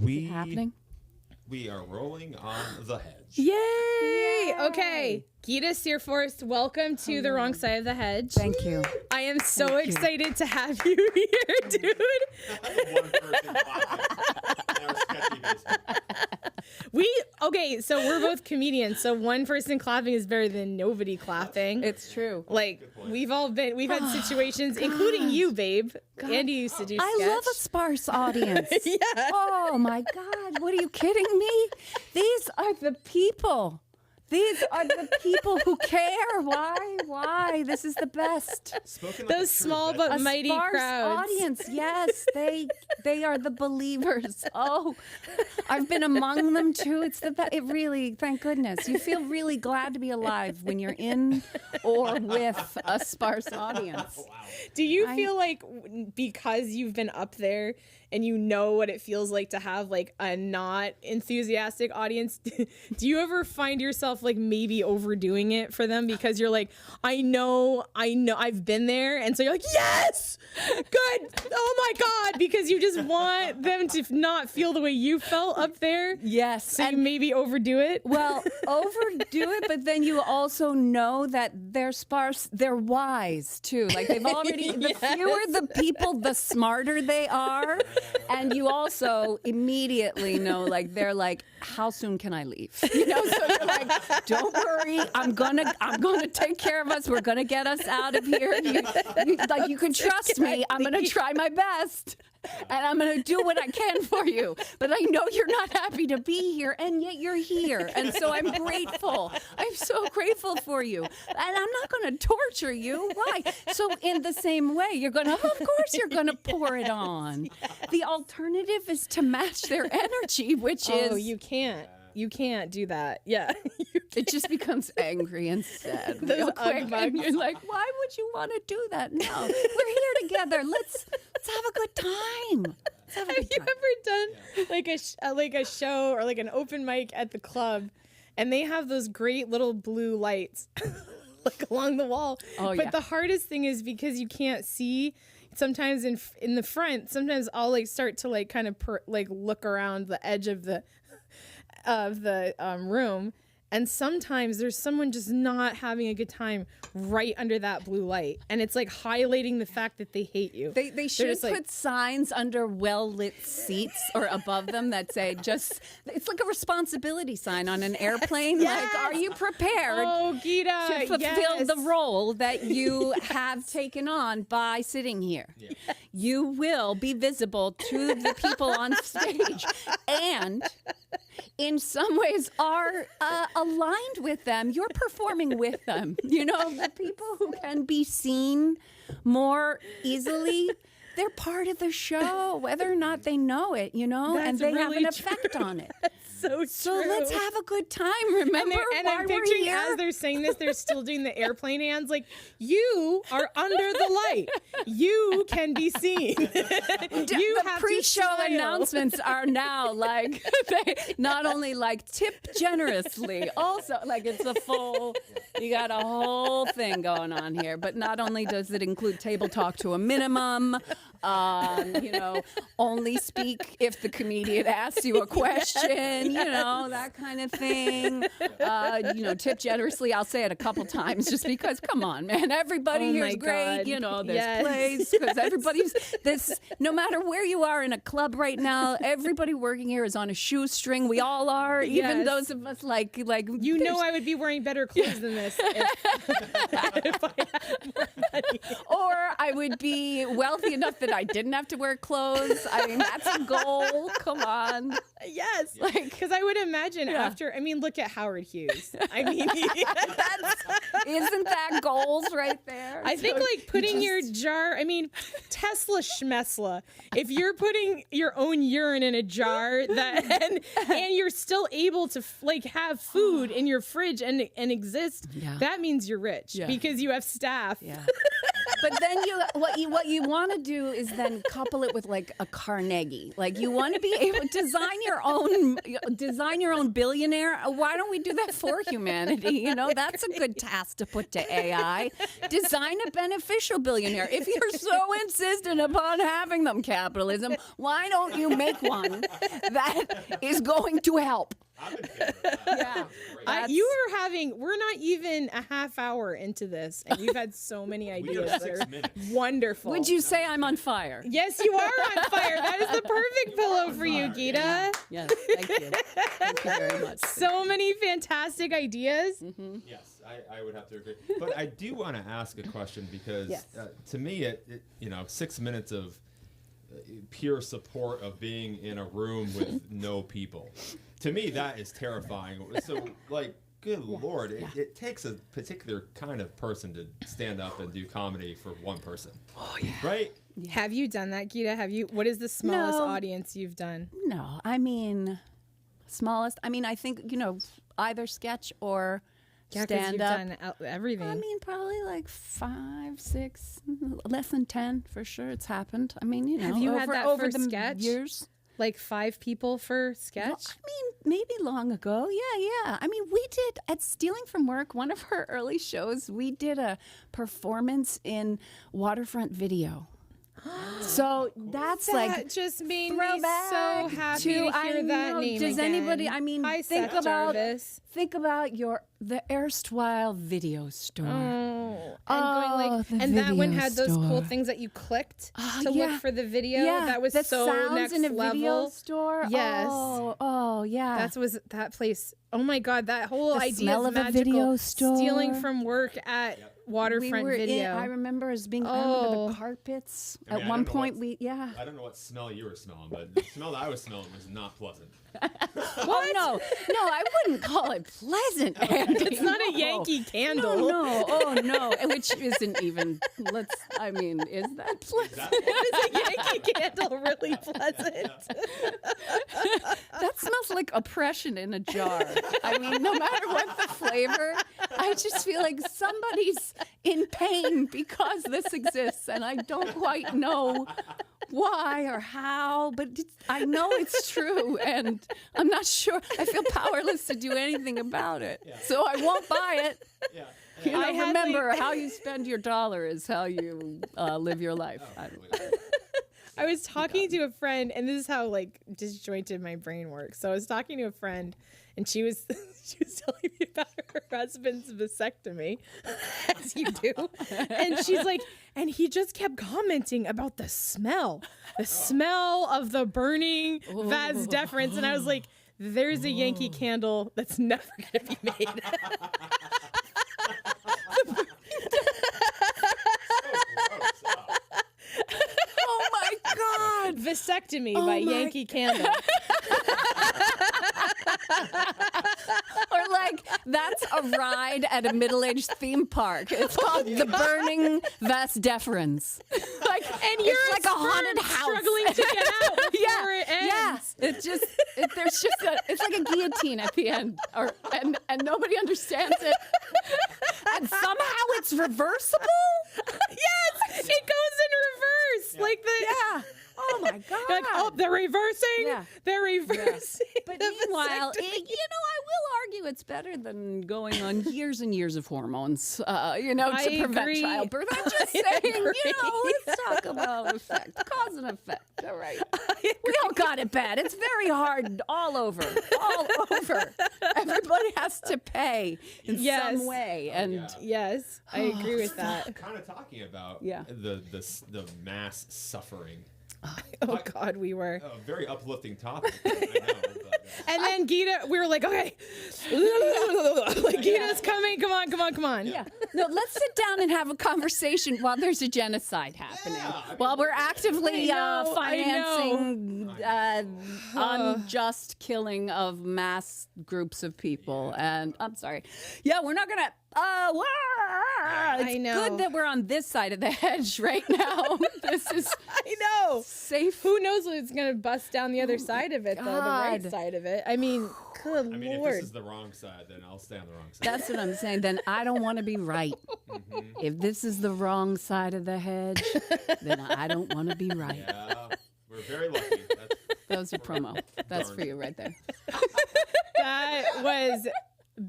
Happening? We are rolling on the hedge. Yay! Okay. Geeda Searfoorce, welcome to The Wrong Side of the Hedge. Thank you. I am so excited to have you here, dude. One person in our sketchy basement. So we're both comedians, so one person clapping is better than nobody clapping. It's true. Like, we've had situations, including you, babe. Andy used to do sketch. I love a sparse audience. Yeah. Oh my God. What are you kidding me? These are the people. These are the people who care. Why? This is the best. Those small but mighty sparse crowds. audience. Yes, they are the believers. Oh, I've been among them too. It's the best. It really, thank goodness. You feel really glad to be alive when you're in or with a sparse audience. Wow. Do you feel like because you've been up there and you know what it feels like to have like a not enthusiastic audience, do you ever find yourself like maybe overdoing it for them because you're like, I know, I've been there, and so you're like, yes, good, oh my God, because you just want them to not feel the way you felt up there. Yes. So you maybe overdo it. Well, overdo it, but then you also know that they're sparse, they're wise too. Like they've already, the fewer the people, the smarter they are. And you also immediately know, like, they're like, how soon can I leave? You know, so you're like, don't worry, I'm gonna take care of us. We're gonna get us out of here. You can trust me. I'm gonna try my best. And I'm going to do what I can for you. But I know you're not happy to be here, and yet you're here. And so I'm grateful. I'm so grateful for you. And I'm not going to torture you. Why? So in the same way, of course you're going to pour it on. The alternative is to match their energy, which is... Oh, you can't. You can't do that. Yeah. It just becomes angry and sad Those real quick. ugbugs. And you're like, why would you want to do that? No, we're here together. Let's have a good time. Have you ever done like a show or like an open mic at the club, and they have those great little blue lights like along the wall? Oh, but yeah. the hardest thing is because you can't see. Sometimes in the front, sometimes I'll like start to like kind of look around the edge of the room. And sometimes there's someone just not having a good time right under that blue light. And it's like highlighting the fact that they hate you. They should put signs under well-lit seats or above them that say it's like a responsibility sign on an airplane. Yes! Like, are you prepared Geeda, to fulfill yes. the role that you have taken on by sitting here? Yeah. You will be visible to the people on stage and in some ways are aligned with them. You're performing with them. You know, the people who can be seen more easily, they're part of the show, whether or not they know it, you know, That's and they have really an effect on it. So let's have a good time. Remember and why I'm we're picturing here? as they're saying this, they're still doing the airplane hands. Like, you are under the light. You can be seen. The have pre-show to smile. announcements are now like they not only like tip generously, also like it's a full. You got a whole thing going on here. But not only does it include table talk to a minimum, you know, only speak if the comedian asks you a question. You know, that kind of thing. You know, tip generously. I'll say it a couple times just because, come on, man, everybody here's great. God. You know, there's Yes. plays because everybody's this. No matter where you are in a club right now, everybody working here is on a shoestring. We all are, even Yes. those of us like You know I would be wearing better clothes than this if I had more money. or I would be wealthy enough that I didn't have to wear clothes. I mean, that's a goal. Come on. Yes, because I would imagine after. I mean, look at Howard Hughes. I mean, Isn't that goals right there? I think like putting your jar. I mean, Tesla Schmesla. If you're putting your own urine in a jar and you're still able to like have food in your fridge and exist, Yeah. that means you're rich Yeah. because you have staff. Yeah. But then what you want to do is then couple it with like a Carnegie. Like you want to be able to design your own billionaire. Why don't we do that for humanity? You know, that's a good task to put to AI. Design a beneficial billionaire. If you're so insistent upon having them, capitalism, why don't you make one that is going to help? I'm in favor of that. Yeah. We're not even a half hour into this, and you've had so many ideas that 6 are minutes. wonderful. Would you say I'm on fire? Yes, you are on fire. That is the perfect pillow for you, Geeda. Yes, thank you. Thank you very much. So many fantastic ideas. Yes, I would have to agree. But I do want to ask a question because Yes. to me, it 6 minutes of pure support of being in a room with no people. To me, that is terrifying. So, like, good Lord, it takes a particular kind of person to stand up and do comedy for one person. Oh, yeah. Right? Yeah. Have you done that, Geeda? What is the smallest No. audience you've done? No, I mean, smallest. I mean, I think, either sketch or Yeah, 'cause stand you've up. done everything. I mean, probably like 5, 6, less than 10 for sure. It's happened. I mean, Have you had that over for the sketch? years. Like 5 people for sketch? Well, I mean, maybe long ago. Yeah. I mean, we did at Stealing from Work, one of her early shows, we did a performance in Waterfront Video. So that's That like just made me throwback so happy to hear I that know. name Does again. anybody? I mean, Hi, think Seth about Jarvis. the erstwhile video store. And that one had those cool things that you clicked to yeah. look for the video. Yeah, That was the so sounds next in a level. video store. Yes. Oh, yeah. That place. Oh my God, that whole The idea smell is of a magical. video store. Stealing from work at Waterfront we were Video. I remember as being I remember Oh. the carpets. I mean, At I one don't know point, what's- I don't know what smell you were smelling, but the smell that I was smelling was not pleasant. Oh no, I wouldn't call it pleasant. Andy. It's not a No. Yankee Candle. No, oh no, which isn't even. I mean, is that pleasant? Is a Yankee Candle really pleasant? That smells like oppression in a jar. I mean, no matter what the flavor, I just feel like somebody's in pain because this exists, and I don't quite know why or how, but I know it's true, and I'm not sure. I feel powerless to do anything about it, so I won't buy it. Yeah. You know, I had, remember, like- how you spend your dollar is how you live your life. I was talking to a friend, and this is how like disjointed my brain works. So I was talking to a friend, and she was telling me about her husband's vasectomy, as you do. And she's like, and he just kept commenting about the smell of the burning vas deferens. And I was like, there's a Yankee Candle that's never gonna be made. Oh my God! Vasectomy by Yankee Candle. Or like that's a ride at a middle-aged theme park. It's called the Burning Vas Deferens. Like, And you're it's like a haunted house struggling to get out before it ends. Yeah, it's like a guillotine at the end, and nobody understands it. And somehow it's reversible. Yes, it goes in reverse. Like the Oh my God. You're like, oh, they're reversing. Yeah. They're reversing. But the meanwhile, vasectomy. I will argue it's better than going on years and years of hormones, to prevent agree. childbirth. I'm just saying, let's talk about effect, cause and effect. All right. We all got it bad. It's very hard all over. Everybody has to pay in some way. And Yes, I agree with that. Kind of talking about Yeah. the mass suffering. Oh God, we were. A very uplifting topic. I know, but, And then Geeda, we were like, okay, like Geeda's coming. Come on. yeah. No, let's sit down and have a conversation while there's a genocide happening. Yeah, I mean, while we're actively I know. financing unjust killing of mass groups of people. And I'm sorry. Yeah, we're not going to. It's I know. good that we're on this side of the hedge right now. This is I know. safe. Who knows what's gonna bust down the other side of it, though? The right God. side of it. Good I mean, if Lord. this is the wrong side, then I'll stay on the wrong side. That's what I'm saying. Then I don't want to be right. right. If this is the wrong side of the hedge, then I don't want to be right. Yeah, we're very lucky. That was your promo. That's for you right there. That was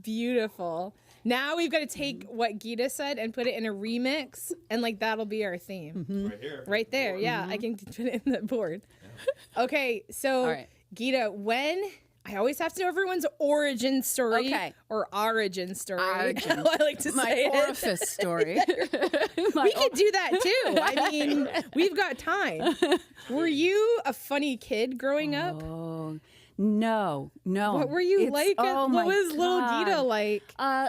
beautiful. Now we've got to take what Geeda said and put it in a remix, and like that'll be our theme. Right here. Right there. Yeah, I can put it in the board. Yeah. Okay, so All right. Geeda, when I always have to know everyone's origin story. Okay. Or origin story. Origin. I like to My say it. orifice story. We could do that too. I mean, we've got time. Were you a funny kid growing up? Oh, no. What were you like? Oh what my was little God. Geeda like?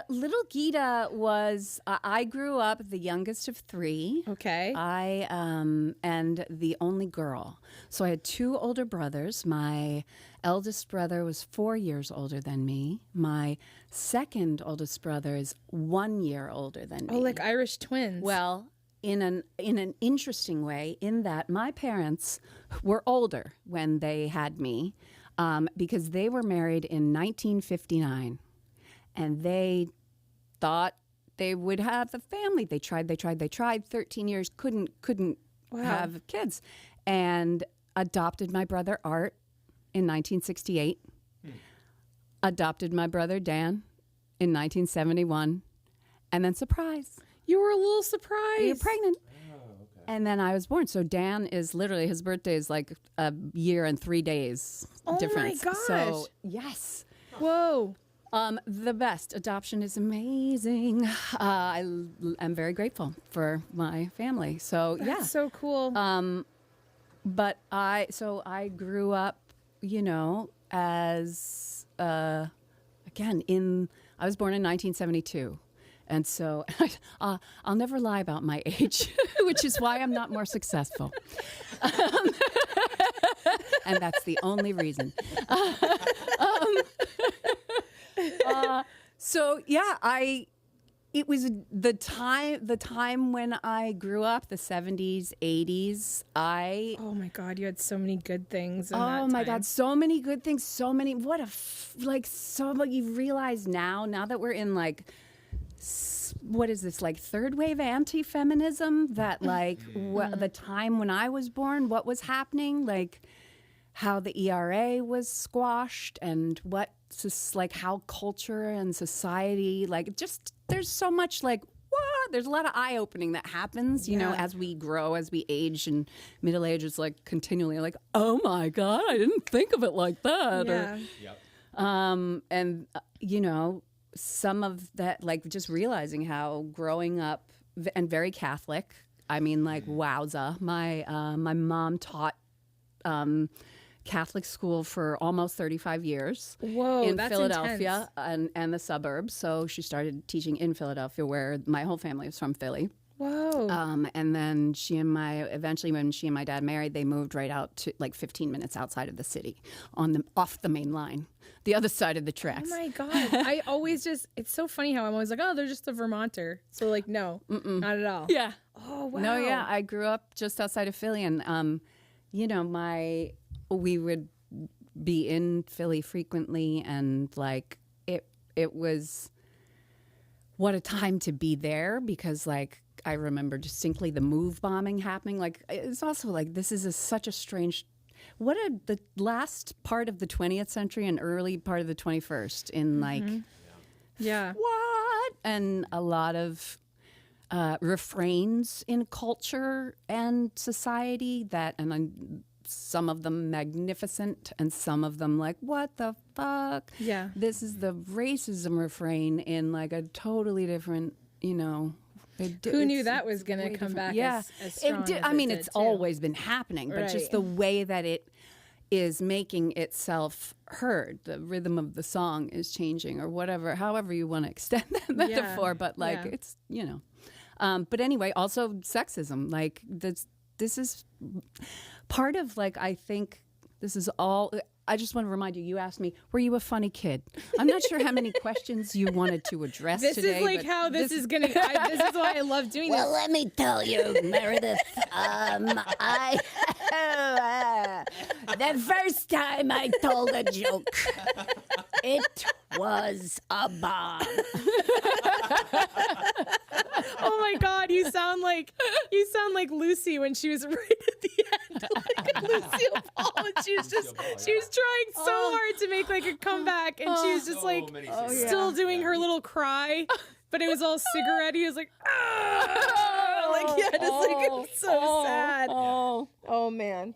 Little Geeda was, I grew up the youngest of three. Okay. I and the only girl. So I had two older brothers. My eldest brother was 4 years older than me. My second oldest brother is 1 year older than me. Oh, like Irish twins. Well, in an interesting way, in that my parents were older when they had me, because they were married in 1959, and they thought they would have a family. They tried. 13 years, couldn't have kids, and adopted my brother Art in 1968. Adopted my brother Dan in 1971, and then surprise. you were a little surprised. You're pregnant. And then I was born. So Dan is literally, his birthday is like a year and 3 days difference. Oh my gosh. So, yes. Whoa. The best. Adoption is amazing. I am very grateful for my family. So, yeah. That's so cool. But I grew up, as, again, I was born in 1972. And so I'll never lie about my age, which is why I'm not more successful. And that's the only reason. So yeah, it was the time when I grew up, the 70s, 80s. Oh my God, you had so many good things. In that Oh my time. God, so many good things. So many. You realize now that we're in what is this, like third wave anti-feminism, that the time when I was born, what was happening, like how the ERA was squashed, and how culture and society, there's so much there's a lot of eye-opening that happens, as we grow, as we age, and middle age is continually oh my God, I didn't think of it like that. Yeah. Some of that, just realizing how growing up and very Catholic, wowza. My mom taught Catholic school for almost 35 years. Whoa, in that's Philadelphia and the suburbs. So she started teaching in Philadelphia, where my whole family is from Philly. Whoa. And then eventually when she and my dad married, they moved right out to 15 minutes outside of the city off the main line, the other side of the tracks. Oh my God. I always it's so funny how I'm always they're just a Vermonter. So no, not at all. Yeah. Oh, wow. No, yeah. I grew up just outside of Philly, and, we would be in Philly frequently, and it was what a time to be there, because I remember distinctly the move bombing happening. It's also this is such a strange, the last part of the 20th century and early part of the 21st in Yeah. what? And a lot of refrains in culture and society and some of them magnificent, and some of them what the fuck? Yeah. This is the racism refrain in a totally different, Who knew that was going to come back as strong did. as it did, It's too. always been happening, but just Right. the way that it is making itself heard, the rhythm of the song is changing, or whatever, however you want to extend that metaphor. But it's, but anyway, also sexism, this is part of I think this is all. I just want to remind you, you asked me, were you a funny kid? I'm not sure how many questions you wanted to address This today. is how this is going to, this is why I love doing Well, this. let me tell you, Meredith. The first time I told a joke, It was a bomb. Oh my God, you sound like Lucy when she was right at the end, like Lucille Ball, and she was trying so hard to make like a comeback, and she was just like still doing her little cry, but it was all cigarette. He was like, like yeah, just like it was so sad. Oh man.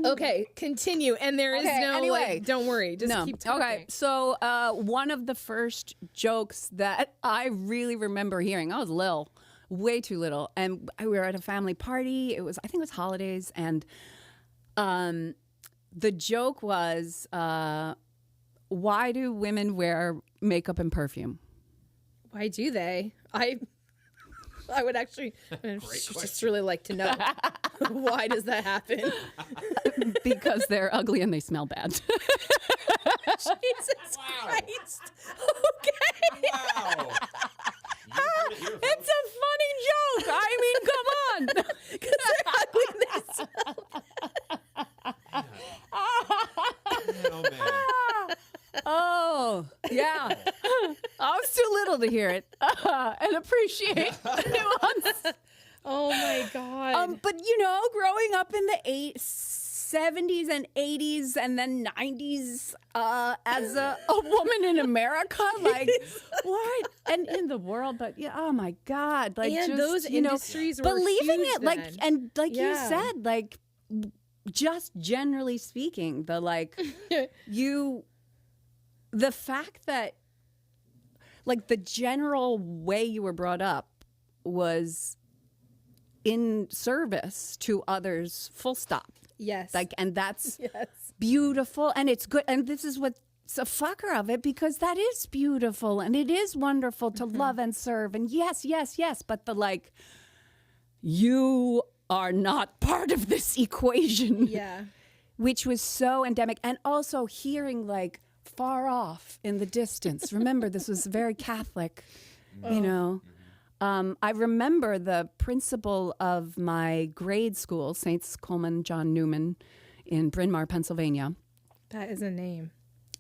Okay, continue. And there is no anyway. like, don't worry, just keep talking. Okay, so one of the first jokes that I really remember hearing, I was little, way too little, and we were at a family party. I think it was holidays, and the joke was, why do women wear makeup and perfume? Why do they? I would actually just really like to know. Why does that happen? Because they're ugly and they smell bad. Jesus Christ. Okay. Wow. It's a funny joke. I mean, come on. Because they're ugly and they smell. Oh, man. Oh, yeah. I was too little to hear it and appreciate the nuance. Oh my God. But growing up in the 70s and 80s and then 90s as a woman in America, like what? And in the world, but yeah, oh my God, like and just, those industries were believing huge it, like, then. and like you Yeah. said, like just generally speaking, the like the fact that like the general way you were brought up was in service to others, full stop. Yes. Like, and that's yes. beautiful, and it's good, and this is what's a fucker of it, because that is beautiful and it is wonderful to love and serve, and yes, but the like, you are not part of this equation. Yeah. Which was so endemic, and also hearing like far off in the distance. Remember, this was very Catholic, I remember the principal of my grade school, Saints Coleman John Newman, in Bryn Mawr, Pennsylvania. That is a name.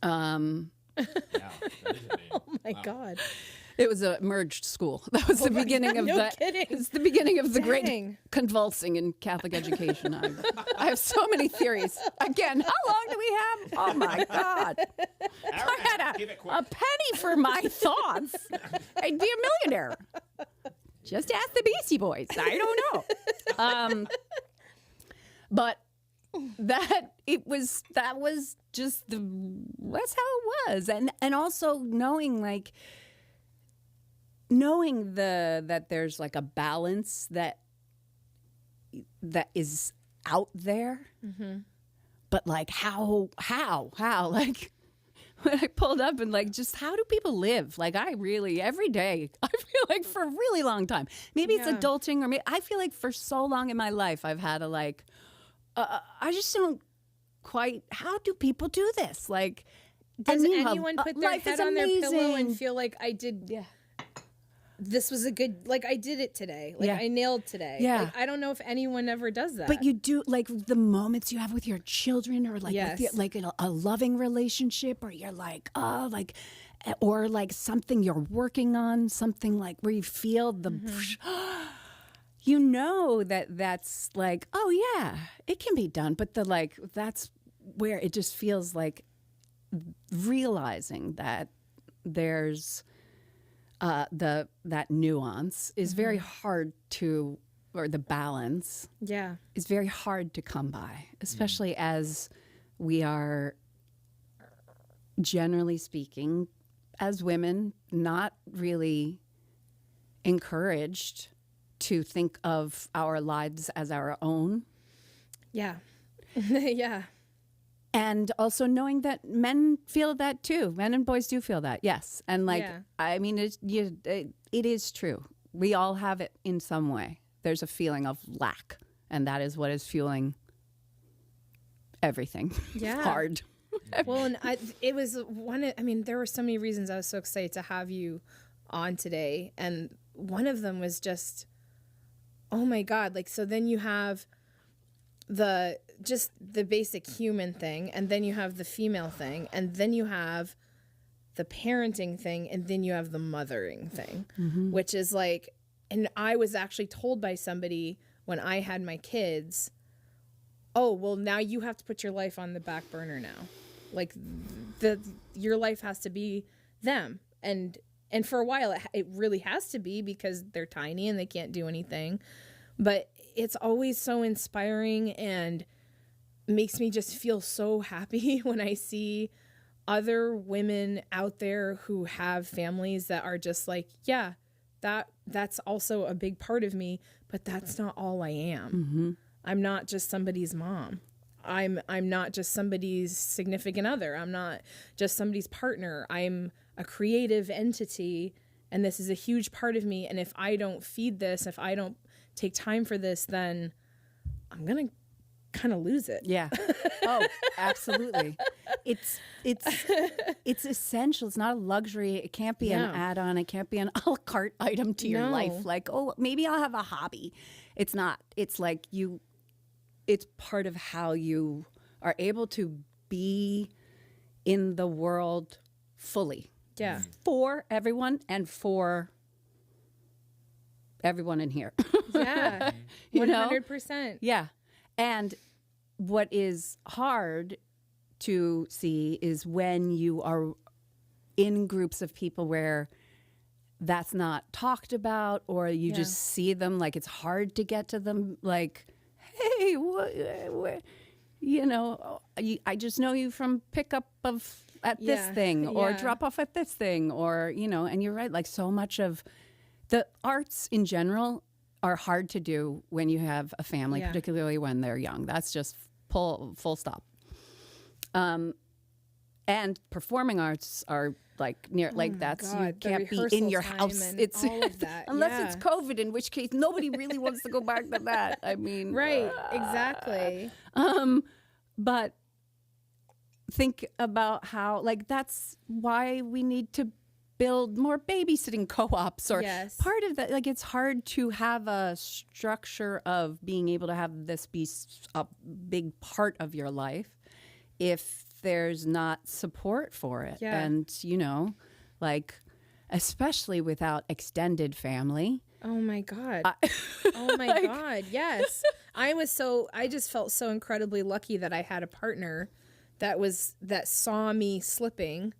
Yeah, that is a name. Oh my God. It was a merged school. That was the beginning of no the. kidding. It's the beginning of the Dang. great convulsing in Catholic education. I have so many theories. Again, how long do we have? Oh my God! I had Keep it quick. a penny for my thoughts. I'd be a millionaire. Just ask the Beastie Boys. I don't know. But that was just that's how it was, and also knowing that there's like a balance that is out there, but like how like when I pulled up and like just how do people live? Like I really every day I feel like for a really long time. Maybe it's adulting, or maybe I feel like for so long in my life I've had a like I just don't quite. How do people do this? Like, Does meanwhile, anyone put their life head is on their pillow and amazing. feel like I did? Yeah. This was a good. Like I did it today. Like Yeah. I nailed today. Yeah. Like, I don't know if anyone ever does that. But you do, like the moments you have with your children, or like Yes. with like a loving relationship, or you're like, oh, like, or like something you're working on, something like where you feel the, you know that's like, oh yeah, it can be done. But the like, that's where it just feels like realizing that there's that nuance is very hard to, or the balance yeah. is very hard to come by, especially as we are, generally speaking, as women, not really encouraged to think of our lives as our own. Yeah. Yeah. And also knowing that men feel that too. Men and boys do feel that, yes. And like, Yeah. I mean, it is true. We all have it in some way. There's a feeling of lack, and that is what is fueling everything. Yeah. Hard. Well, and it was there were so many reasons I was so excited to have you on today. And one of them was just, oh my God. Like, so then you have just the basic human thing, and then you have the female thing, and then you have the parenting thing, and then you have the mothering thing, which is like, and I was actually told by somebody when I had my kids, oh, well, now you have to put your life on the back burner now. Like your life has to be them. And for a while it really has to be, because they're tiny and they can't do anything. But it's always so inspiring and makes me just feel so happy when I see other women out there who have families that are just like, yeah, that's also a big part of me, but that's not all I am. I'm not just somebody's mom. I'm not just somebody's significant other. I'm not just somebody's partner. I'm a creative entity, and this is a huge part of me. And if I don't feed this, if I don't take time for this, then I'm going to kind of lose it. Yeah. Oh, absolutely. It's essential. It's not a luxury. It can't be an add-on. It can't be an a la carte item to your life. Like, oh, maybe I'll have a hobby. It's not. It's like it's part of how you are able to be in the world fully. Yeah. For everyone and for everyone in here. Yeah. 100%. Yeah. And what is hard to see is when you are in groups of people where that's not talked about, or you just see them, like it's hard to get to them, like, hey, I just know you from pickup at this thing, or drop off at this thing, or, and you're right, like so much of the arts in general are hard to do when you have a family, particularly when they're young. That's just full stop. And performing arts are like you can't be in your house. It's all of that. unless it's COVID, in which case nobody really wants to go back to that. I mean, right, exactly. But think about how, like, that's why we need to build more babysitting co-ops, or part of that. Like, it's hard to have a structure of being able to have this be a big part of your life if there's not support for it. And, like, especially without extended family. Oh my God. Oh my God. Yes. I just felt so incredibly lucky that I had a partner that saw me slipping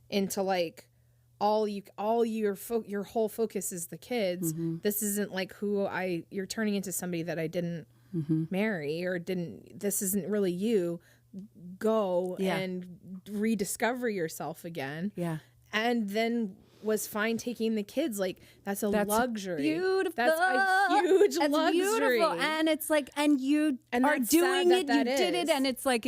into, like, your whole focus is the kids. This isn't like you're turning into somebody that I didn't marry, or this isn't really you. Go and rediscover yourself again. Yeah. And then was fine taking the kids. Like, that's luxury. Beautiful. That's a huge luxury. Beautiful. And it's like, and you are doing it, you did it, and it's like,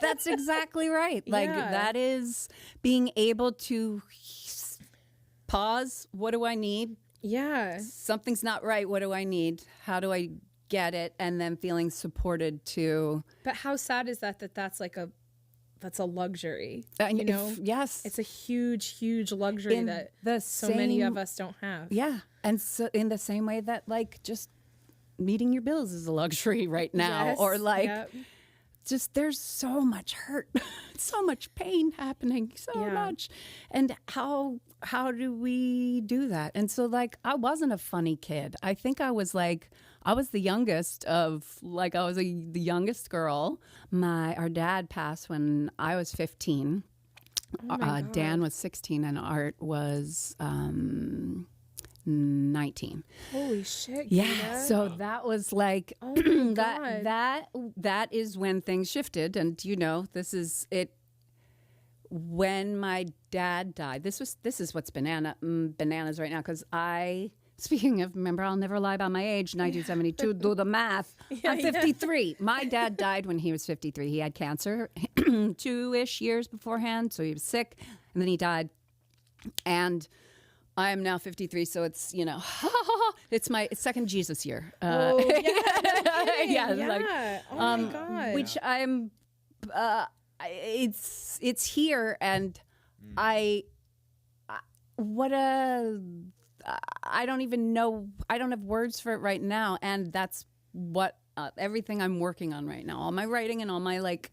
that's exactly right. Like, that is being able to pause. What do I need? Yeah. Something's not right. What do I need? How do I get it? And then feeling supported too. But how sad is that's like that's a luxury, yes, it's a huge luxury that so many of us don't have. Yeah. And so in the same way that, like, just meeting your bills is a luxury right now, or like just there's so much hurt, so much pain happening, so much. And how do we do that? And so, like, I wasn't a funny kid. I think I was the youngest of, like, I was the youngest girl. Our dad passed when I was 15. Dan was 16 and Art was 19. Holy shit. Yeah. So that was like, that is when things shifted. And, this is it. When my dad died, this is what's bananas right now. 'Cause speaking of, remember, I'll never lie about my age, 1972, do the math. I'm 53. My dad died when he was 53. He had cancer 2-ish years beforehand, so he was sick, and then he died. And I am now 53, so it's, it's my second Jesus year. Oh, yeah. Like, oh my God. Which I'm, it's here, and I don't even know. I don't have words for it right now. And that's what everything I'm working on right now, all my writing and all my like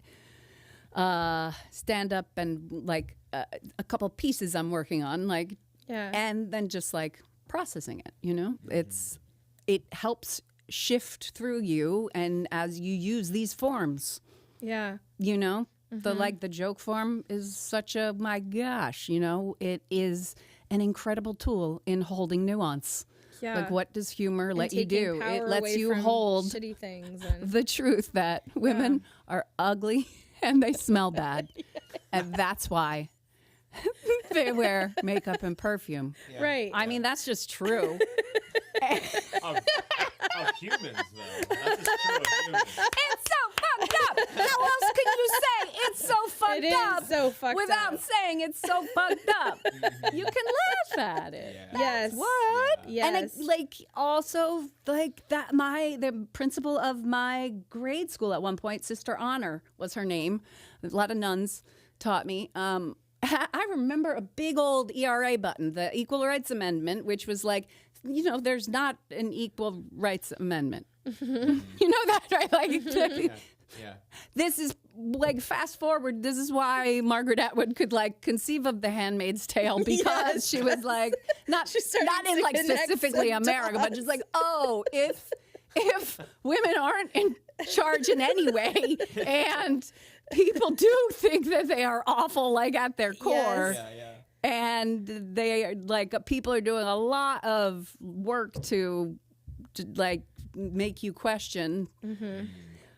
stand up and like a couple pieces I'm working on, like, and then just like processing it, you know, it helps shift through you. And as you use these forms, you know, the joke form is such a, my gosh, you know, it is an incredible tool in holding nuance. Yeah. Like, what does humor let you do? Power It lets away you from hold shitty things and the truth that women are ugly and they smell bad. And that's why they wear makeup and perfume. right. I mean, that's just true. Of humans, though. That's just true of humans. It's so fucked up. How else can you say it's so fucked It up is so fucked without up. saying it's so fucked up? You can laugh at it. Yeah. Yes. What? Yes. And like also like that the principal of my grade school at one point, Sister Honor was her name. A lot of nuns taught me. I remember a big old ERA button, the Equal Rights Amendment, which was like, you know, there's not an Equal Rights Amendment. You know that, right? Like, Yeah. this is like, fast forward. This is why Margaret Atwood could like conceive of The Handmaid's Tale, because she was like, not in like specifically America, but just like, oh, if women aren't in charge in any way, and people do think that they are awful, like at their core. Yeah. And they are like, people are doing a lot of work to like make you question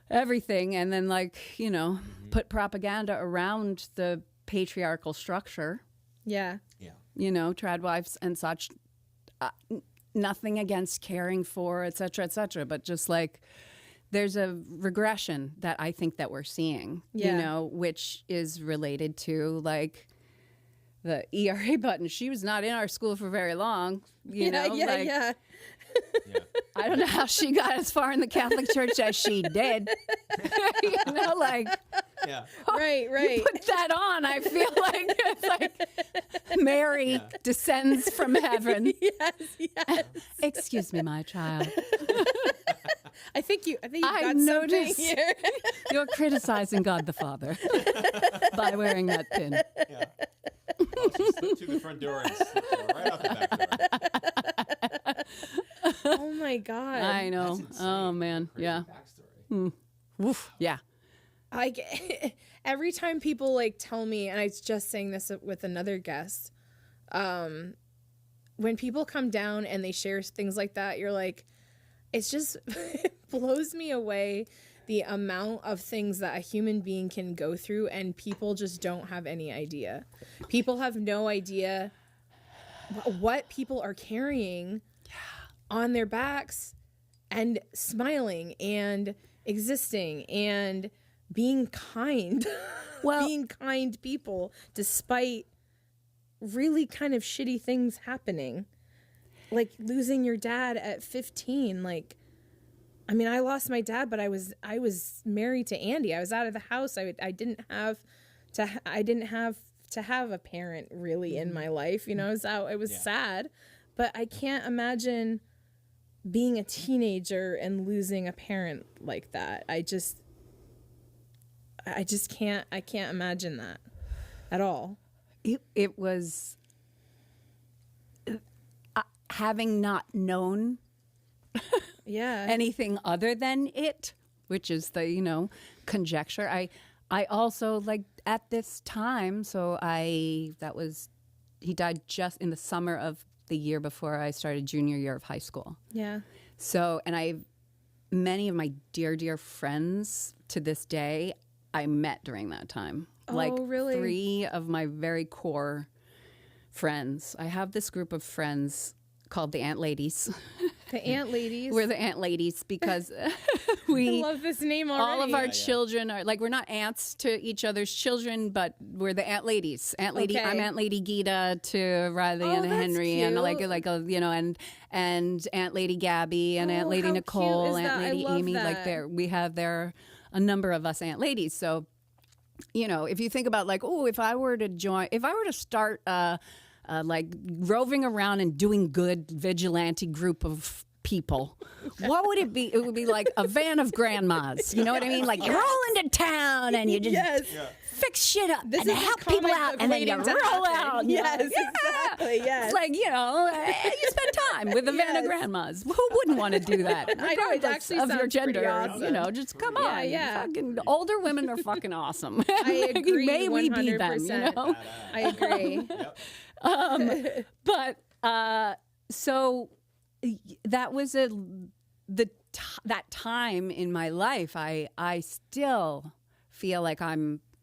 everything, and then like, you know, put propaganda around the patriarchal structure. Yeah. You know, trad wives and such. Nothing against caring for, et cetera, but just like, there's a regression that I think that we're seeing, you know, which is related to like the ERA button. She was not in our school for very long, you know. Yeah. I don't know how she got as far in the Catholic Church as she did. You know, like, Right. you put that on, I feel like it's like Mary descends from heaven. Yes. Excuse me, my child. I think you I got something noticed here. you're criticizing God the Father by wearing that pin. Yeah. Oh, she slipped through the front door and slipped right out the back door. Oh my God. I know. That's insane. Oh man, Crazy yeah. backstory. Woof. Yeah. Every time people like tell me, and I was just saying this with another guest, when people come down and they share things like that, you're like, it's just it blows me away the amount of things that a human being can go through, and people just don't have any idea. People have no idea what people are carrying on their backs and smiling and existing and being kind. Well, being kind people despite really kind of shitty things happening. Like losing your dad at 15. Like, I mean, I lost my dad, but I was married to Andy. I was out of the house. I didn't have to have a parent really in my life. You know, it was sad, but I can't imagine being a teenager and losing a parent like that. I just can't imagine that at all. it was having not known anything other than it, which is the, you know, conjecture. I also, like, at this time, so he died just in the summer of the year before I started junior year of high school. Yeah. So, and many of my dear friends to this day, I met during that time. Oh, like really? 3 of my very core friends. I have this group of friends called the Ant Ladies. The Ant Ladies. We're the Ant Ladies because I we love this name already. all of our children are like, we're not aunts to each other's children, but we're the Ant Ladies. Ant Lady, Okay. I'm Aunt Lady Geeda to Riley and that's Henry, and cute. you know, and Aunt Lady Gabby and Aunt Lady how Nicole, cute is Aunt that? I Lady love Amy. that. Like we have a number of us Ant Ladies. So, you know, if you think about like, oh, if I were to start like roving around and doing good vigilante group of people, what would it be? It would be like a van of grandmas. You know what I mean? Like you roll into town and you just fix shit up and help people out, and then you roll out. Yes, exactly. Yes. It's like, you spend time with a van of grandmas. Who wouldn't want to do that? I know, it Regardless actually of your sounds pretty gender. awesome. Just come on. Yeah. Fucking older women are fucking awesome. I agree. May 100%. we be them, I agree. But so that was that time in my life. I still feel like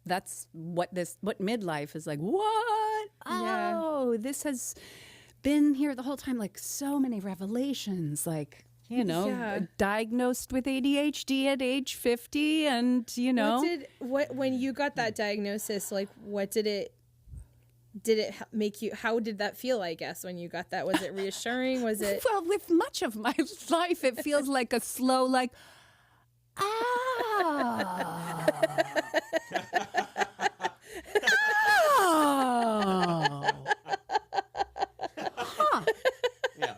that's what midlife is like. What? Oh, this has been here the whole time. Like so many revelations. Like diagnosed with ADHD at age 50, and when you got that diagnosis, like what did it make you, how did that feel, I guess, when you got that? Was it reassuring? Was it? Well, with much of my life, it feels like a slow, like, oh. Huh. Yeah.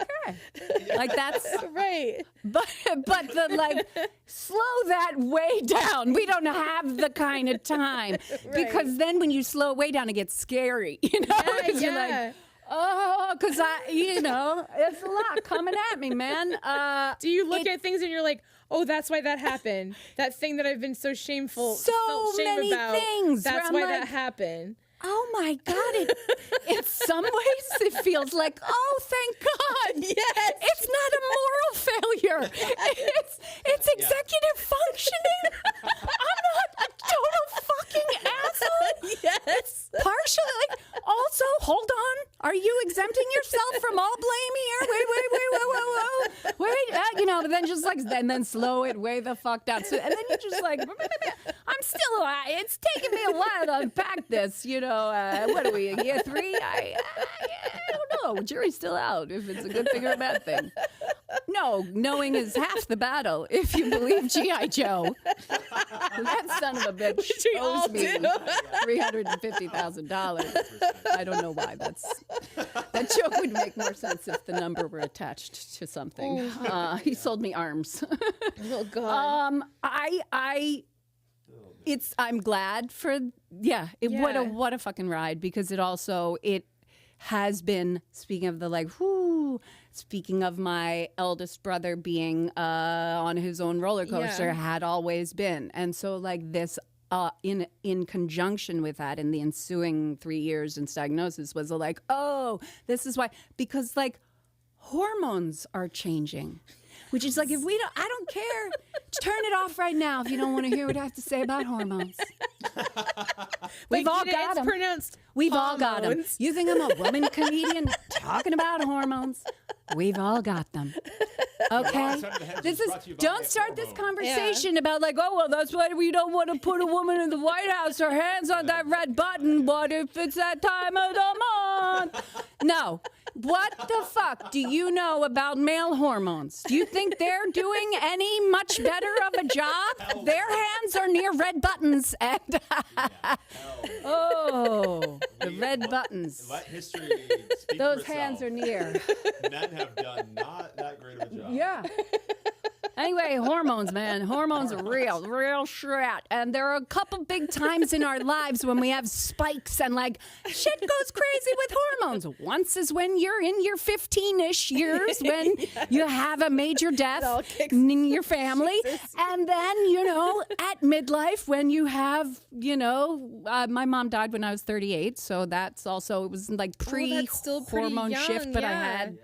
Okay. Like that's right. But the slow that way down. We don't have the kind of time because then when you slow it way down, it gets scary. Because you're like, oh, because it's a lot coming at me, man. Do you look at things and you're like, oh, that's why that happened. That thing that I've been so shameful, felt shame many about. things. That's why that happened. Oh my God! In some ways, it feels like, oh, thank God! Yes, it's not a moral failure. It's executive functioning. I'm not a total fucking asshole. Yes, partially. Also, hold on. Are you exempting yourself from all blame here? Wait. But then just and then slow it way the fuck down. So, and then you're just like, I'm still. It's taking me a while to unpack this. What are we, in year 3? I don't know. Jury's still out if it's a good thing or a bad thing. No, knowing is half the battle, if you believe G.I. Joe. That son of a bitch owes me $350,000. I don't know why. That joke would make more sense if the number were attached to something. He sold me arms. Oh, God. I'm glad for what a fucking ride, because it has been, speaking of my eldest brother being on his own roller coaster, had always been. And so this in conjunction with that, in the ensuing 3 years in diagnosis, was oh, this is why, because hormones are changing. Which is I don't care. Turn it off right now if you don't want to hear what I have to say about hormones. We've all got them. We've all got them. You think I'm a woman comedian talking about hormones? We've all got them. Okay? Don't start this conversation about that's why we don't want to put a woman in the White House. Her hands on that red button. What if it's that time of the month? No. What the fuck do you know about male hormones? Do you think they're doing any much better of a job? Their hands are near red buttons. And the red buttons. Let history speak Those for hands itself. are near. Men have done not that great of a job. Yeah. Anyway, hormones, man. Hormones are real shit. And there are a couple big times in our lives when we have spikes and shit goes crazy with hormones. Once is when you're in your 15-ish years, when you have a major death in your family. And then, at midlife, when you have, my mom died when I was 38. So that's also, it was pre-hormone shift, but I had...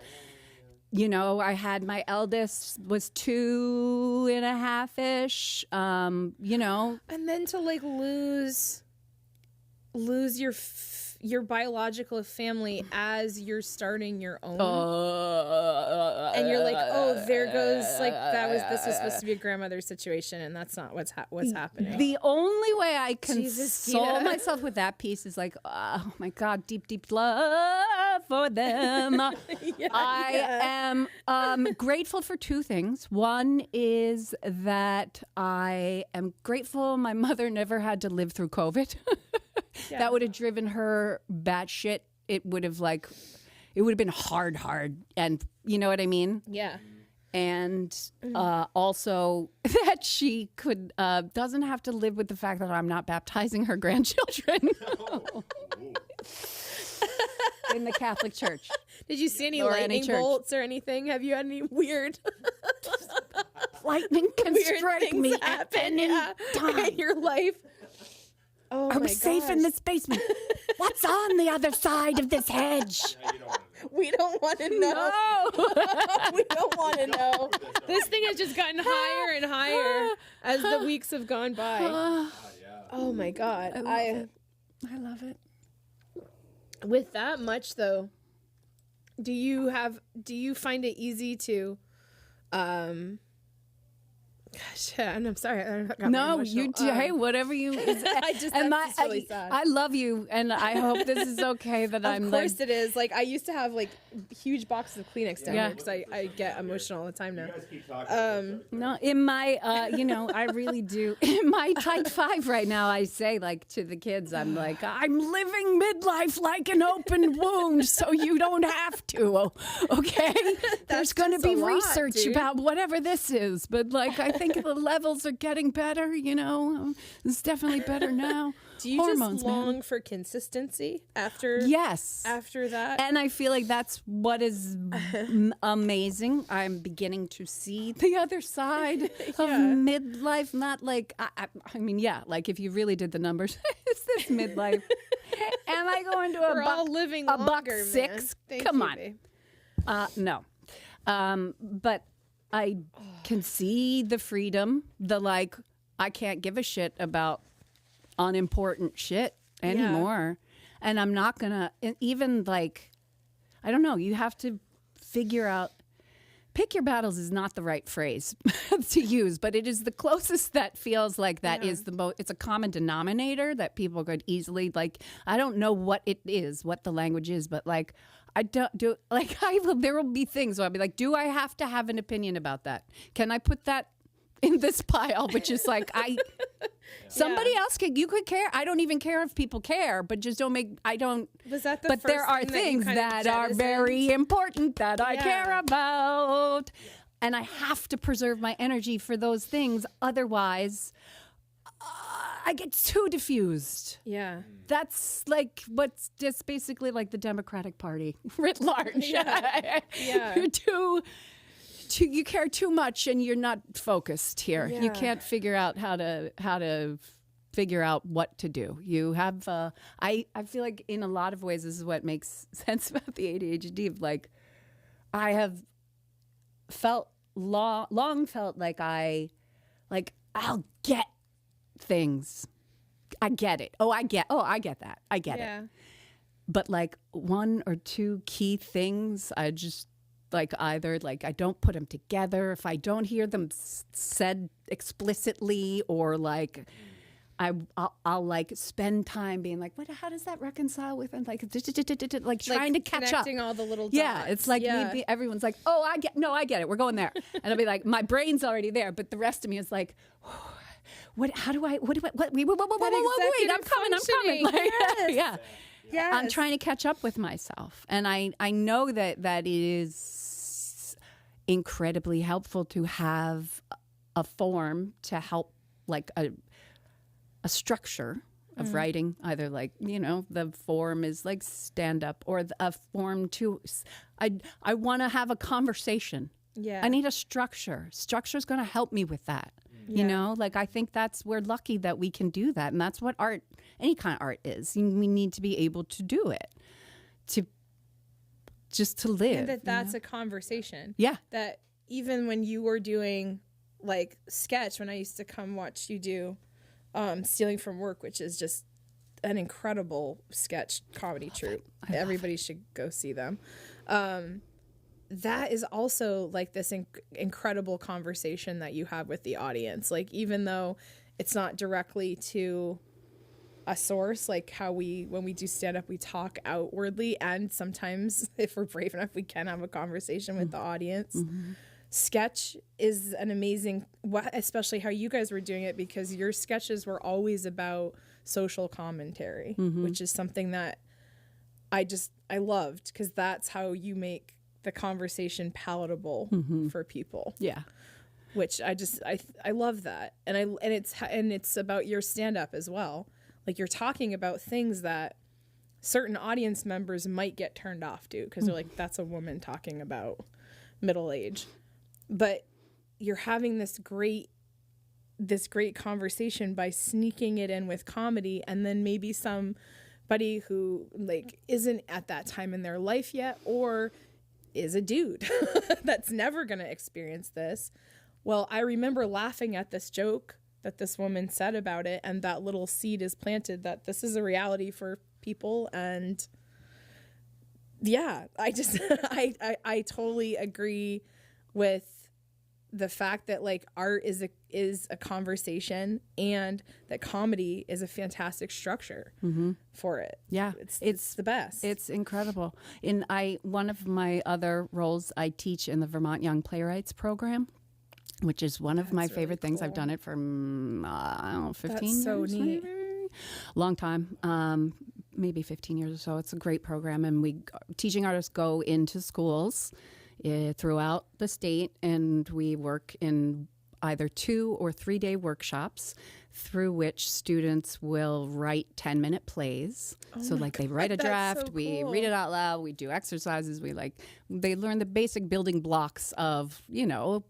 I had my eldest was 2.5-ish, And then to lose your biological family as you're starting your own. And you're like, oh, there goes, this was supposed to be a grandmother situation, and that's not what's happening. The only way I Jesus, console Geeda. myself with that piece is oh my God, deep love for them. I am grateful for two things. One is that I am grateful my mother never had to live through COVID. That would have driven her batshit. It would have it would have been hard, and you know what I mean. Yeah. And also that she could doesn't have to live with the fact that I'm not baptizing her grandchildren in the Catholic Church. Did you see any Or any lightning church. bolts or anything? Have you had any weird Lightning can strike things me at happen any time. in your life? Oh, Are we safe in this basement? What's on the other side of this hedge? We don't want to know. No. We don't want to know. This thing has just gotten higher and higher as the weeks have gone by. Oh my God. I love it. With that much though, do you find it easy to gosh, I'm sorry. I got No, you do. Hey, whatever you. I just and that's just really sad. I love you, and I hope this is okay. That I'm Of course it is. Like I used to have like huge boxes of Kleenex down here because I get emotional all the time now. You guys keep talking. No, in my, I really do. In my type 5 right now, I say like to the kids, I'm like, I'm living midlife like an open wound, so you don't have to. Okay, there's going to just a be lot, research dude. about whatever this is, but like I think the levels are getting better. It's definitely better now. Do you Hormones, just long man. for consistency after Yes. after that? And I feel like that's what is amazing. I'm beginning to see the other side of midlife. Not like, I mean, yeah, like if you really did the numbers, is this midlife? Am I going to We're all living a longer, $1.06? man. Thank Come you, on. babe. No. But I can see the freedom, I can't give a shit about unimportant shit anymore. And I'm not gonna even I don't know, you have to figure out, pick your battles is not the right phrase to use, but it is the closest that feels like that is the most, it's a common denominator that people could easily I don't know what it is, what the language is, but I don't do there will be things where I'll be like, do I have to have an opinion about that? Can I put that in this pile, which is somebody else you could care. I don't even care if people care, but just don't make, I don't. Was that the but first there are thing that you things kind of that are jettisoned? very important that I Yeah. care about. And I have to preserve my energy for those things. Otherwise, I get too diffused. Yeah. That's what's just basically like the Democratic Party writ large. Yeah. You're you care too much and you're not focused here. Yeah. You can't figure out how to figure out what to do. You have I feel like in a lot of ways this is what makes sense about the ADHD of I have long felt like I'll get things. I get it. I get that. I get it. But one or two key things, I just either I don't put them together. If I don't hear them said explicitly, or I'll spend time being like, how does that reconcile with, and trying to catch up. Connecting all the little dots. Yeah, it's everyone's like, oh, I get it. We're going there, and I'll be like, my brain's already there, but the rest of me is like, wait, I'm coming. Yes. Yes. I'm trying to catch up with myself. And I know that it is incredibly helpful to have a form to help, a structure of writing, either the form is stand up, or a form to, I want to have a conversation. Yeah. I need a structure. Structure's going to help me with that. You know, I think we're lucky that we can do that. And that's what art, any kind of art is. We need to be able to do it, to live. And that's a conversation. Yeah. That even when you were doing sketch, when I used to come watch you do Stealing from Work, which is just an incredible sketch comedy troupe. Everybody should go see them. That is also this incredible conversation that you have with the audience. Even though it's not directly to a source, how when we do stand up, we talk outwardly, and sometimes if we're brave enough, we can have a conversation with the audience. Mm-hmm. Sketch is an amazing, especially how you guys were doing it, because your sketches were always about social commentary, which is something that I loved, because that's how you make the conversation palatable for people. Yeah. Which I love that. And it's about your stand up as well. Like, you're talking about things that certain audience members might get turned off to, because they're like, that's a woman talking about middle age. But you're having this great conversation by sneaking it in with comedy, and then maybe somebody who like isn't at that time in their life yet, or is a dude that's never going to experience this. Well, I remember laughing at this joke that this woman said about it, and that little seed is planted that this is a reality for people. And yeah, I just I totally agree with the fact that like art is a conversation, and that comedy is a fantastic structure for it. Yeah, it's the best. It's incredible. One of my other roles, I teach in the Vermont Young Playwrights program, which is one of my favorite things. I've done it for 15 That's years. so neat. Maybe? Long time, maybe 15 years or so. It's a great program, and teaching artists go into schools throughout the state, and we work in either 2 or 3 day workshops through which students will write 10-minute plays. So like they write a draft, so we cool. read it out loud, we do exercises, they learn the basic building blocks of,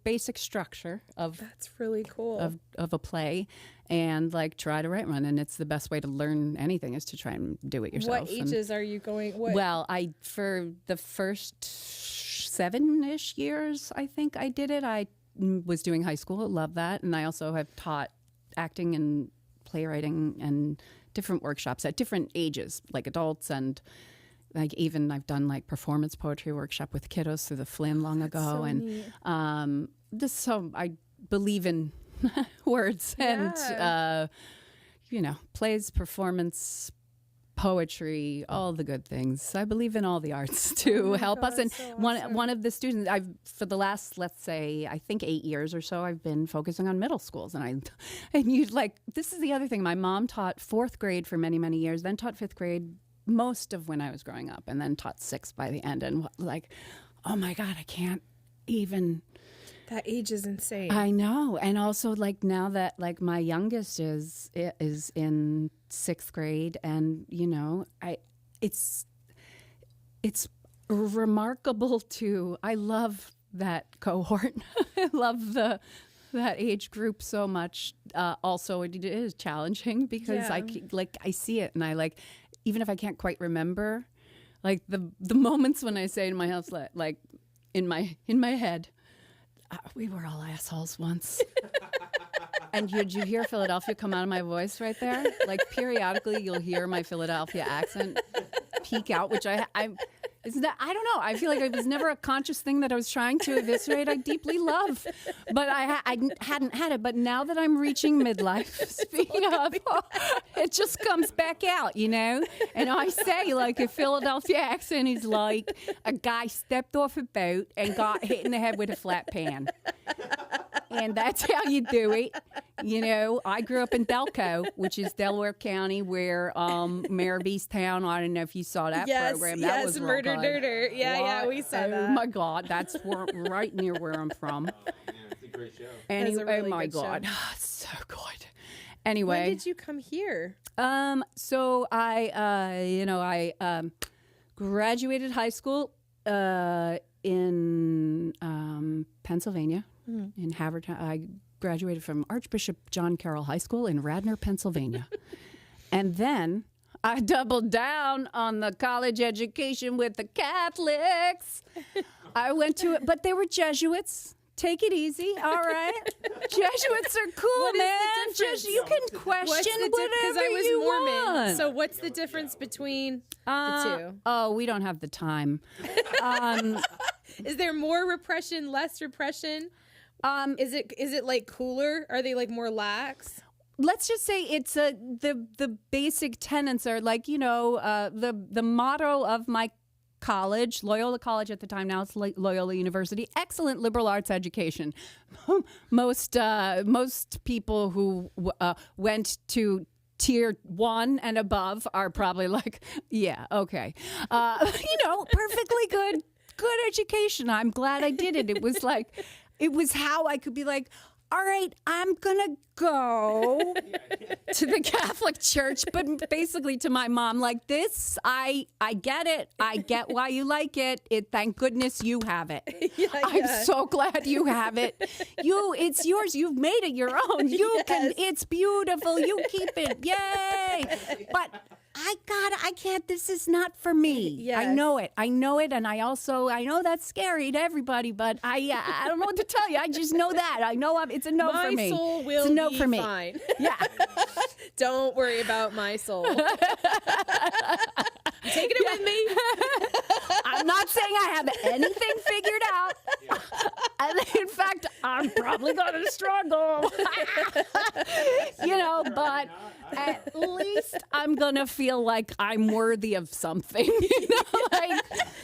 basic structure of That's really cool. of a play, and like try to write one. And it's the best way to learn anything, is to try and do it yourself. What ages are you going? What? Well, for the first 7-ish years, I think I did it. I was doing high school. Love that. And I also have taught acting and playwriting and different workshops at different ages, like adults, and like even I've done like performance poetry workshop with kiddos through the Flynn long ago. so And neat. so I believe in words and plays, performance, poetry, all the good things. I believe in all the arts to help us. And so one of the students, for the last, let's say, I think 8 years or so, I've been focusing on middle schools. And this is the other thing. My mom taught 4th grade for many, many years, then taught 5th grade most of when I was growing up, and then taught 6th by the end. And like, oh my God, I can't even. That age is insane. I know. And also like now that like my youngest is in 6th grade, and it's remarkable I love that cohort. I love that age group so much. Also it is challenging because I see it, and I like, even if I can't quite remember, like the moments when I say to myself, like in my head, we were all assholes once. And did you hear Philadelphia come out of my voice right there? Like periodically you'll hear my Philadelphia accent peek out, which I don't know. I feel like it was never a conscious thing that I was trying to eviscerate. I deeply love, but I hadn't had it. But now that I'm reaching midlife, speaking of, it just comes back out, And I say like a Philadelphia accent is like a guy stepped off a boat and got hit in the head with a flat pan. And that's how you do it. I grew up in Delco, which is Delaware County, where Mayor of Easttown, I don't know if you saw that program. That was Murder Dirter. Yeah, we saw that. Oh my God, that's right near where I'm from. Yeah, it's a great show. Anyway, really oh my good show. God, it's so good. Anyway, When did you come here? so I graduated high school in Pennsylvania, in Havertown. I graduated from Archbishop John Carroll High School in Radnor, Pennsylvania. And then I doubled down on the college education with the Catholics. I went to it, but they were Jesuits. Take it easy, all right? Jesuits are cool, man. You can question whatever you want. So what's the difference between the two? Oh, we don't have the time. Is there more repression, less repression? Is it like cooler? Are they like more lax? Let's just say it's the basic tenets are like, the motto of my college, Loyola College at the time, now it's Loyola University, excellent liberal arts education. Most people who went to tier 1 and above are probably like, yeah, okay. Perfectly good education. I'm glad I did it. It was how I could be like, all right, I'm going to go to the Catholic Church, but basically to my mom, like this, I get it. I get why you like it. Thank goodness you have it. I'm so glad you have it. It's yours. You've made it your own. It's beautiful. You keep it. Yay. But I can't, this is not for me. Yes. I know it. And I know that's scary to everybody, but I don't know what to tell you. I just know that. I know it's a no for me. My soul will it's a no be for me. fine. Yeah. Don't worry about my soul. Taking it with me. I'm not saying I have anything figured out. In fact, I'm probably going to struggle. But at least I'm going to feel like I'm worthy of something.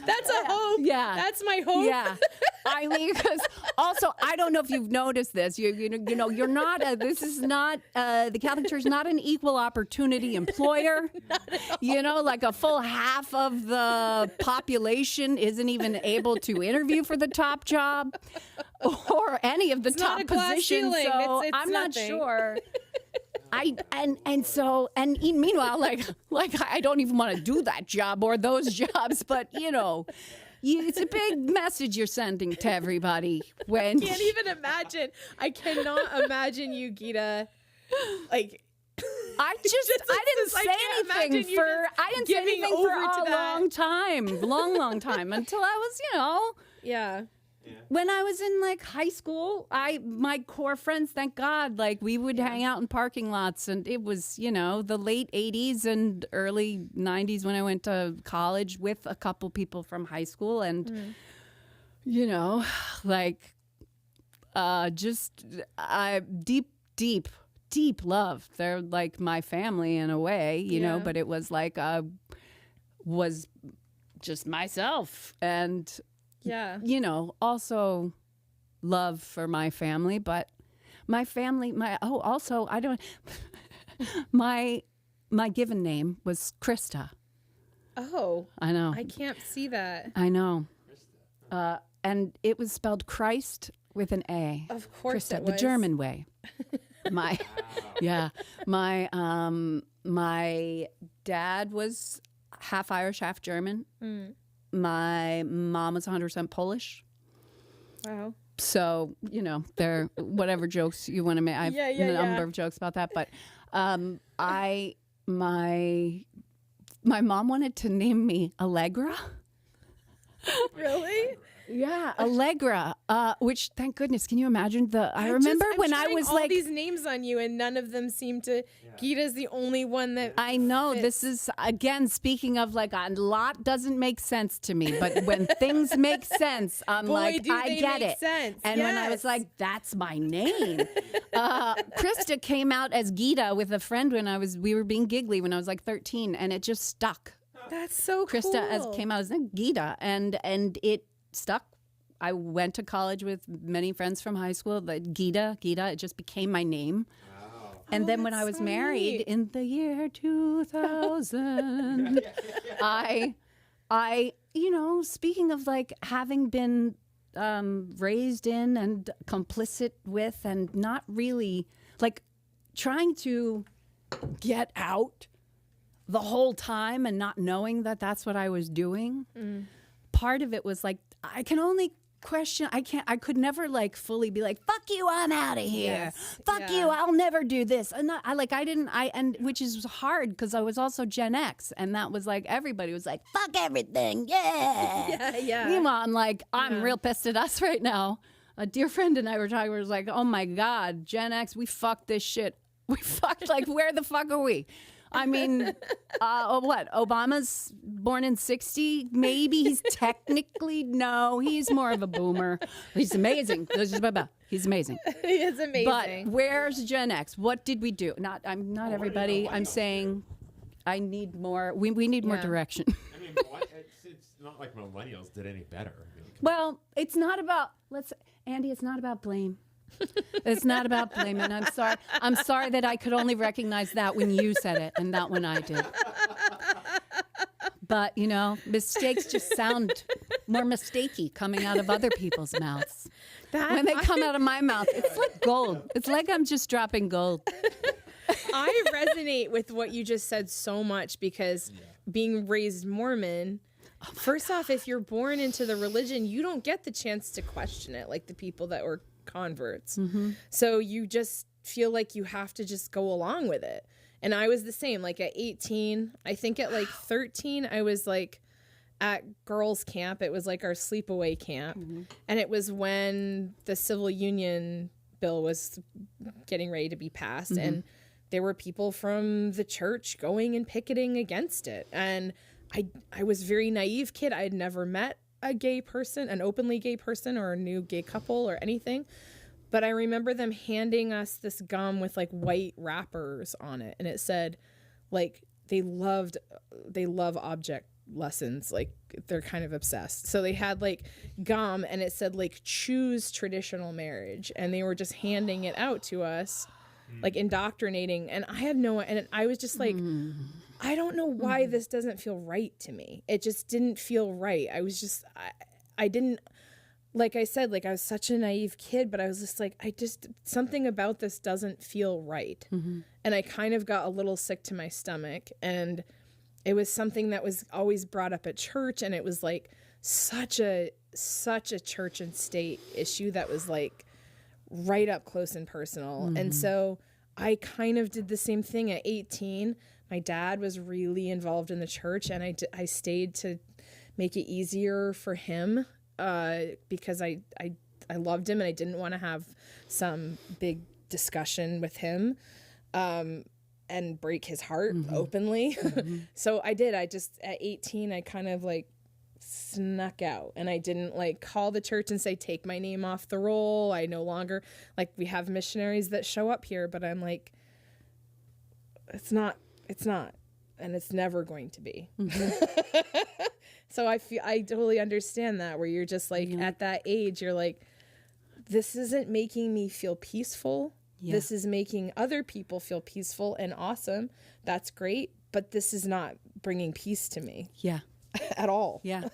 That's a hope. Yeah. That's my hope. Yeah. I mean, because also, I don't know if you've noticed this. You're not, the Catholic Church is not an equal opportunity employer. Like a full half of the population isn't even able to interview for the top job or any of the top positions. So I'm not sure. Meanwhile, like I don't even want to do that job or those jobs, but it's a big message you're sending to everybody when. I cannot imagine you, Geeda, like. I didn't say anything for a long time, long time until I was, Yeah. When I was in like high school, my core friends, thank God, like we would hang out in parking lots, and it was, the late 80s and early 90s when I went to college with a couple people from high school, and deep love. They're like my family in a way, but it was like was just myself, and also love for my family, but my family, my given name was Krista. Oh, I know. I can't see that. I know. And it was spelled Christ with an A. Of course Krista, it was. the German way. My dad was half Irish, half German. My mom was 100% Polish. Wow. So, there, whatever jokes you want to make. I have a number of jokes about that. But my mom wanted to name me Allegra. Really? Yeah, Allegra, which, thank goodness, can you imagine I remember when I was all these names on you and none of them seem to, Geeda's the only one that I know, fits. this is, again, speaking of like a lot doesn't make sense to me, but when things make sense, I'm I get it. Sense. And when I was like, that's my name. Krista came out as Geeda with a friend when we were being giggly when I was like 13, and it just stuck. That's so cool. Krista came out as Geeda, and it stuck. I went to college with many friends from high school. Geeda, it just became my name. Wow. And then when I was married in the year 2000, I speaking of like having been raised in and complicit with and not really like trying to get out the whole time and not knowing that that's what I was doing. Part of it was like, I can only question, I could never like fully be like, fuck you, I'm out of here. Yes. Fuck you, I'll never do this. And which is hard because I was also Gen X, and that was like, everybody was like, fuck everything, yeah. Yeah. Meanwhile, I'm real pissed at us right now. A dear friend and I were talking, we was like, oh my God, Gen X, we fucked this shit. We fucked, like, where the fuck are we? I mean, what? Obama's born in 60? Maybe he's technically, no, he's more of a boomer. He's amazing. He's amazing. He is amazing. But where's Gen X? What did we do? Not everybody. I'm saying I need more. We need more direction. I mean, it's not like millennials did any better. Well, it's not about, Andy, it's not about blame. It's not about blaming. I'm sorry. I'm sorry that I could only recognize that when you said it and not when I did. But, you know, mistakes just sound more mistakey coming out of other people's mouths. When they come out of my mouth, it's like gold. It's like I'm just dropping gold. I resonate with what you just said so much because being raised Mormon, first off, if you're born into the religion, you don't get the chance to question it like the people that were converts. So you just feel like you have to just go along with it. And I was the same, like at 18, I think at like 13, I was like at girls' camp. It was like our sleepaway camp. And it was when the civil union bill was getting ready to be passed. And there were people from the church going and picketing against it. And I was a very naive kid. I had never met a gay person, an openly gay person or a new gay couple or anything. But I remember them handing us this gum with like white wrappers on it. And it said like they love object lessons. Like they're kind of obsessed. So they had like gum and it said like choose traditional marriage. And they were just handing it out to us, like indoctrinating. And I had and I was just like, I don't know why this doesn't feel right to me. It just didn't feel right. I was just, I didn't. Like I said, like I was such a naive kid, but I was just like, something about this doesn't feel right. And I kind of got a little sick to my stomach. And it was something that was always brought up at church. And it was like such a church and state issue that was like right up close and personal. And so I kind of did the same thing at 18. My dad was really involved in the church and I stayed to make it easier for him. Because I loved him and I didn't want to have some big discussion with him and break his heart openly. So I did. I just, at 18, I kind of like snuck out and I didn't like call the church and say, take my name off the roll. I no longer, like we have missionaries that show up here, but I'm like, it's not, and it's never going to be. So I totally understand that where you're just like at that age, you're like, this isn't making me feel peaceful. Yeah. This is making other people feel peaceful and awesome. That's great. But this is not bringing peace to me. Yeah. At all. Yeah.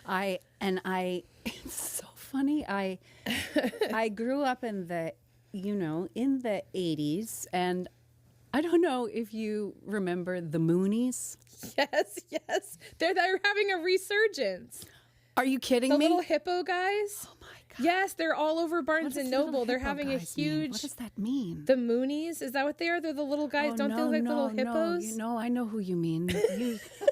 It's so funny. I grew up in the 80s and I don't know if you remember the Moonies. Yes. They're having a resurgence. Are you kidding me? The little hippo guys. Oh my God. Yes, they're all over Barnes and Noble. They're having a huge. What does that mean? The Moonies? Is that what they are? They're the little guys. Don't they look like little hippos? No, I know who you mean.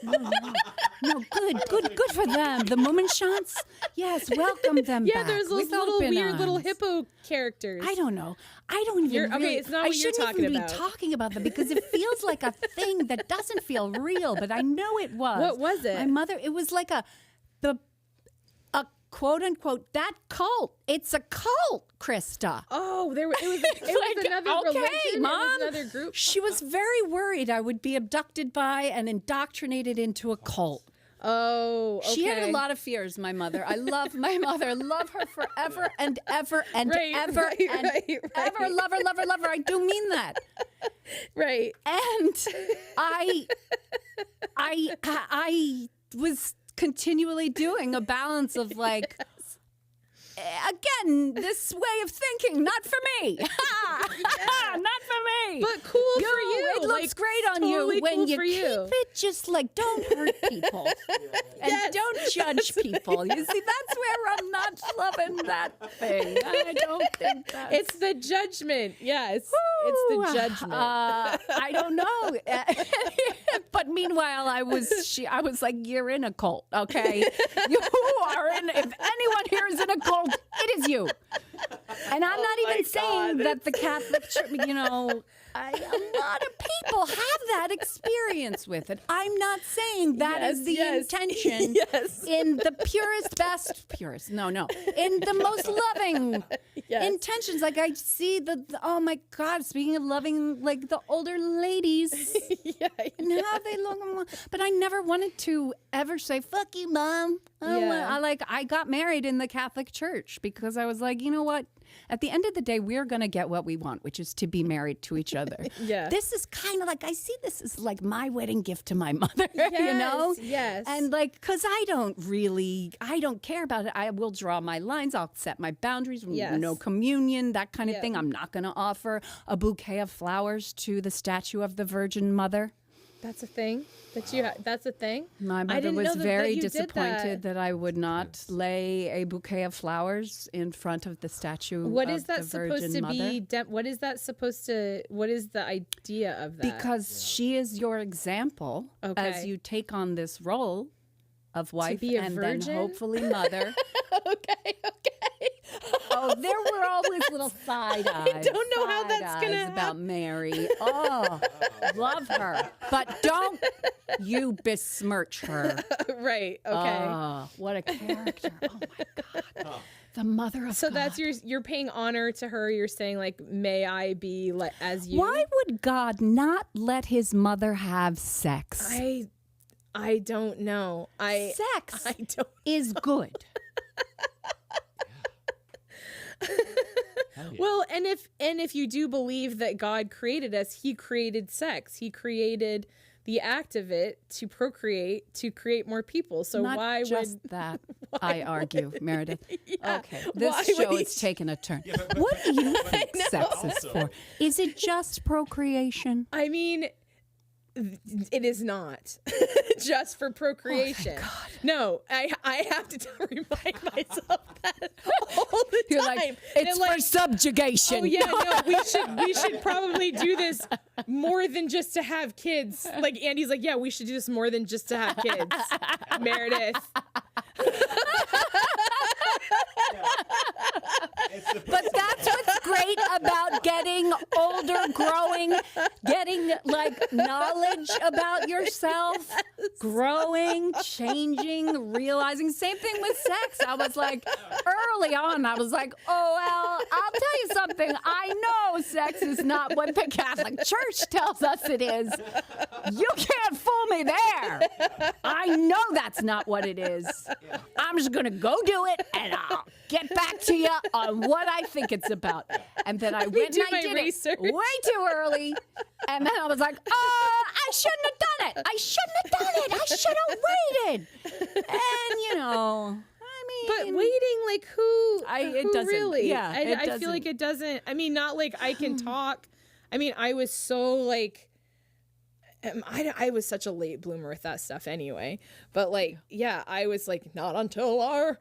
No, good for them. The Mummenschanz? Yes, welcome them back. Yeah, there's those little weird little hippo characters. I don't know. I don't even okay, it's not what you're talking about. I shouldn't even be talking about them because it feels like a thing that doesn't feel real, but I know it was. What was it? My mother, it was like a quote unquote that cult. It's a cult, Krista. Oh, it was another religion. Mom. It was another group. She was very worried I would be abducted by and indoctrinated into a cult. Oh, okay. She had a lot of fears, my mother. I love my mother. Love her forever and ever and ever ever. Love her. I do mean that. Right. And I was continually doing a balance of like, again, this way of thinking, not for me. Not for me. But cool for you. It looks great on totally you when cool you for keep you. it just like, don't hurt people. And don't judge people. You see, that's where I'm not loving that thing. I don't think that's... It's the judgment. Yes. It's the judgment. I don't know. But meanwhile, I was like, you're in a cult, okay? You are in, if anyone here is in a cult, it is you. And I'm not even saying that the Catholic Church, a lot of people have that experience with it. I'm not saying that is the intention in the in the most loving intentions. Like I see oh my God, speaking of loving, like the older ladies and how they look. But I never wanted to ever say, fuck you, Mom. I got married in the Catholic Church because I was like, you know what? At the end of the day, we're going to get what we want, which is to be married to each other. Yeah. This is kind of like, I see this as like my wedding gift to my mother, you know? Yes. And like, because I don't care about it. I will draw my lines. I'll set my boundaries. Yes. No communion, that kind of Yeah. thing. I'm not going to offer a bouquet of flowers to the statue of the Virgin Mother. That's a thing that's a thing. My I mother didn't know was that very you did disappointed that I would not lay a bouquet of flowers in front of the statue What of is that the supposed Virgin to Mother. be? What is that supposed to? What is the idea of that? Because she is your example Okay. as you take on this role of wife be a and virgin? then hopefully mother. okay. Oh, there were always little side eyes. I don't know how that's gonna about Mary. Oh, love her, but don't you besmirch her. Right. Okay. Oh, what a character! Oh my God, the mother of So God. that's you're paying honor to her. You're saying like, may I be as you? Why would God not let his mother have sex? I don't know. Sex I don't. is good. Well, and if you do believe that God created us, he created sex. He created the act of it to procreate, to create more people. So Not why just would that, I argue, Meredith. Yeah. Okay, Why this would show he- is taking a turn. What do you think sex is for? Is it just procreation? I mean, it is not just for procreation. No, I have to remind myself that all the You're time. like, it's And, for subjugation. oh yeah, no, we should probably do this more than just to have kids. Like Andy's like, yeah, we should do this more than just to have kids. Meredith. But that's what's great about getting older, growing, getting like knowledge about yourself, growing, changing, realizing. Same thing with sex. I was like, early on, I was like, oh, well, I'll tell you something. I know sex is not what the Catholic Church tells us it is. You can't fool me there. I know that's not what it is. I'm just going to go do it and I'll get back to you on what I think it's about. And then I went do and I my did research. it way too early. And then I was like, I shouldn't have done it. I shouldn't have done it. I should have waited. And, you know, I mean. But waiting, like who? It who doesn't. really? Yeah, I it feel doesn't. like it doesn't. I mean, not like I can talk. I mean, I was so like. I was such a late bloomer with that stuff anyway, but like, yeah, I was like, not until our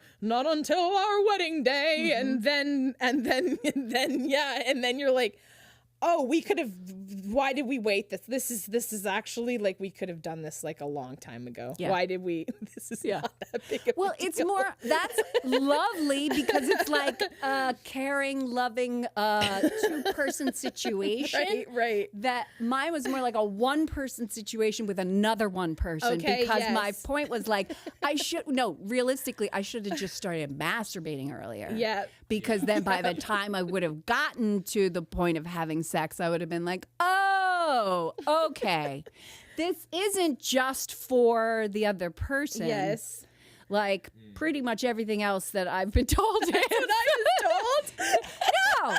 wedding day. And then, yeah. And then you're like, oh, we could have, why did we wait? This is actually like, we could have done this like a long time ago. Yeah. Why did we, this is not that big of a Well, it's deal. more, that's lovely because it's like a caring, loving, two-person situation. Right. That mine was more like a one-person situation with another one person Okay, because my yes. point was like, realistically, I should have just started masturbating earlier. Yeah. Because then by the time I would have gotten to the point of having sex, I would have been like, oh, okay. This isn't just for the other person. Yes. Like pretty much everything else that I've been told is. What I was told.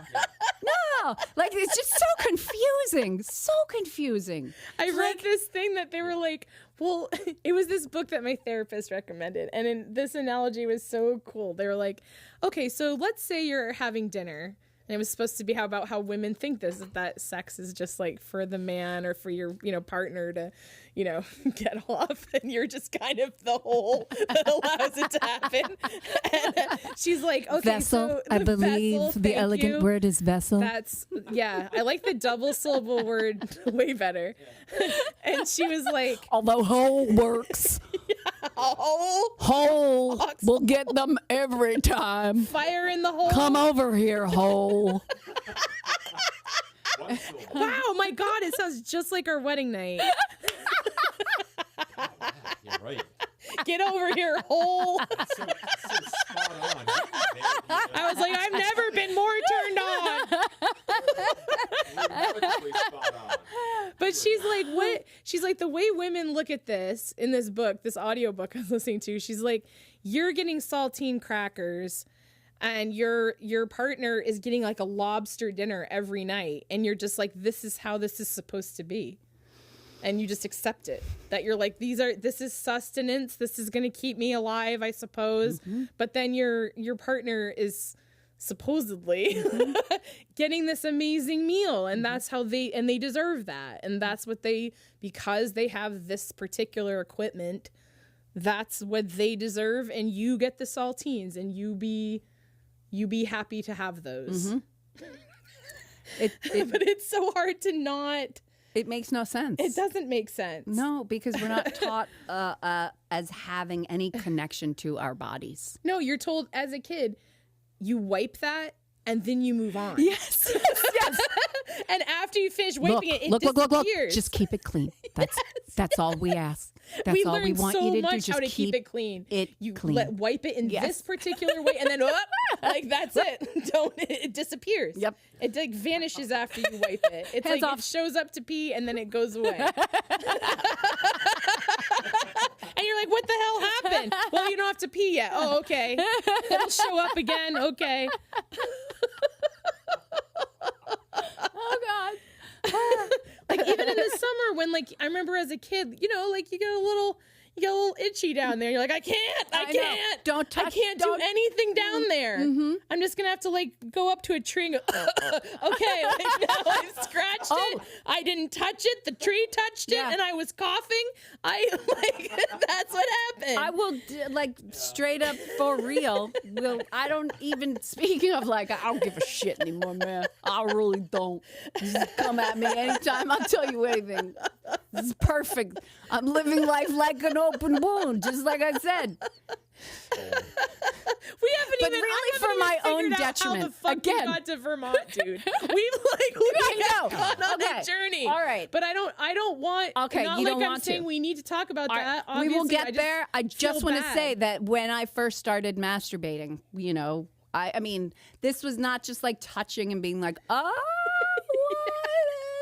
No. Like it's just so confusing. So confusing. I read this thing that they were like, well, it was this book that my therapist recommended. And this analogy was so cool. They were like, okay, so let's say you're having dinner. And it was supposed to be about how women think that sex is just like for the man or for your, partner to, get off. And you're just kind of the hole that allows it to happen. And she's like, okay, Vessel. so I the believe vessel, the thank elegant you. word is vessel. I like the double syllable word way better. And she was like, Although whole works. oh, Hole. We'll get them every time. fire in the hole. Come over here, hole. Wow, my God, it sounds just like our wedding night. You're right. Get over here, hole. So spot on. I was like, I've never been more turned on. Perfectly spot on. But she's like, what? She's like, the way women look at this in this book, this audiobook I was listening to, she's like, you're getting saltine crackers. and your partner is getting like a lobster dinner every night, and you're just like, this is how this is supposed to be, and you just accept it, that you're like, this is sustenance, this is going to keep me alive, I suppose. But then your partner is supposedly getting this amazing meal, and that's how they deserve that, and that's what because they have this particular equipment, that's what they deserve, and you get the saltines, and you be happy to have those. But it's so hard to not. It makes no sense. It doesn't make sense. No, because we're not taught as having any connection to our bodies. No, you're told as a kid, you wipe that and then you move on. Yes. And after you finish wiping it look, disappears. Just keep it clean. That's all we ask. That's we all we learned want so you to do. much Just how to keep it clean. You clean. Wipe it in this particular way, and then like that's it. It disappears. Yep. It like vanishes after you wipe it. It's Hands like off. it shows up to pee and then it goes away. And you're like, what the hell happened? Well, you don't have to pee yet. Oh, okay. It'll show up again. Okay. Oh God. Like even in the summer when like I remember as a kid, you know, like you get a little itchy down there. You're like, I can't. Don't touch. I can't do anything down there. I'm just gonna have to like go up to a tree and go, okay, like now I've scratched it. I didn't touch it. The tree touched it, and I was coughing. That's what happened. I will like straight up for real. I don't even, speaking of like, I don't give a shit anymore, man. I really don't. Just come at me anytime. I'll tell you anything. This is perfect. I'm living life like an open wound, just like I said. We haven't But even. really, I for haven't my even own figured out detriment. How the fuck Again. we got to Vermont, dude? We I know. gone on Okay. a journey. All right. But I don't want. Okay, not you like don't I'm want saying to. we need to talk about that. We will Obviously, get there. I just feel want to bad. say that when I first started masturbating, you know, I mean, this was not just like touching and being like, oh, what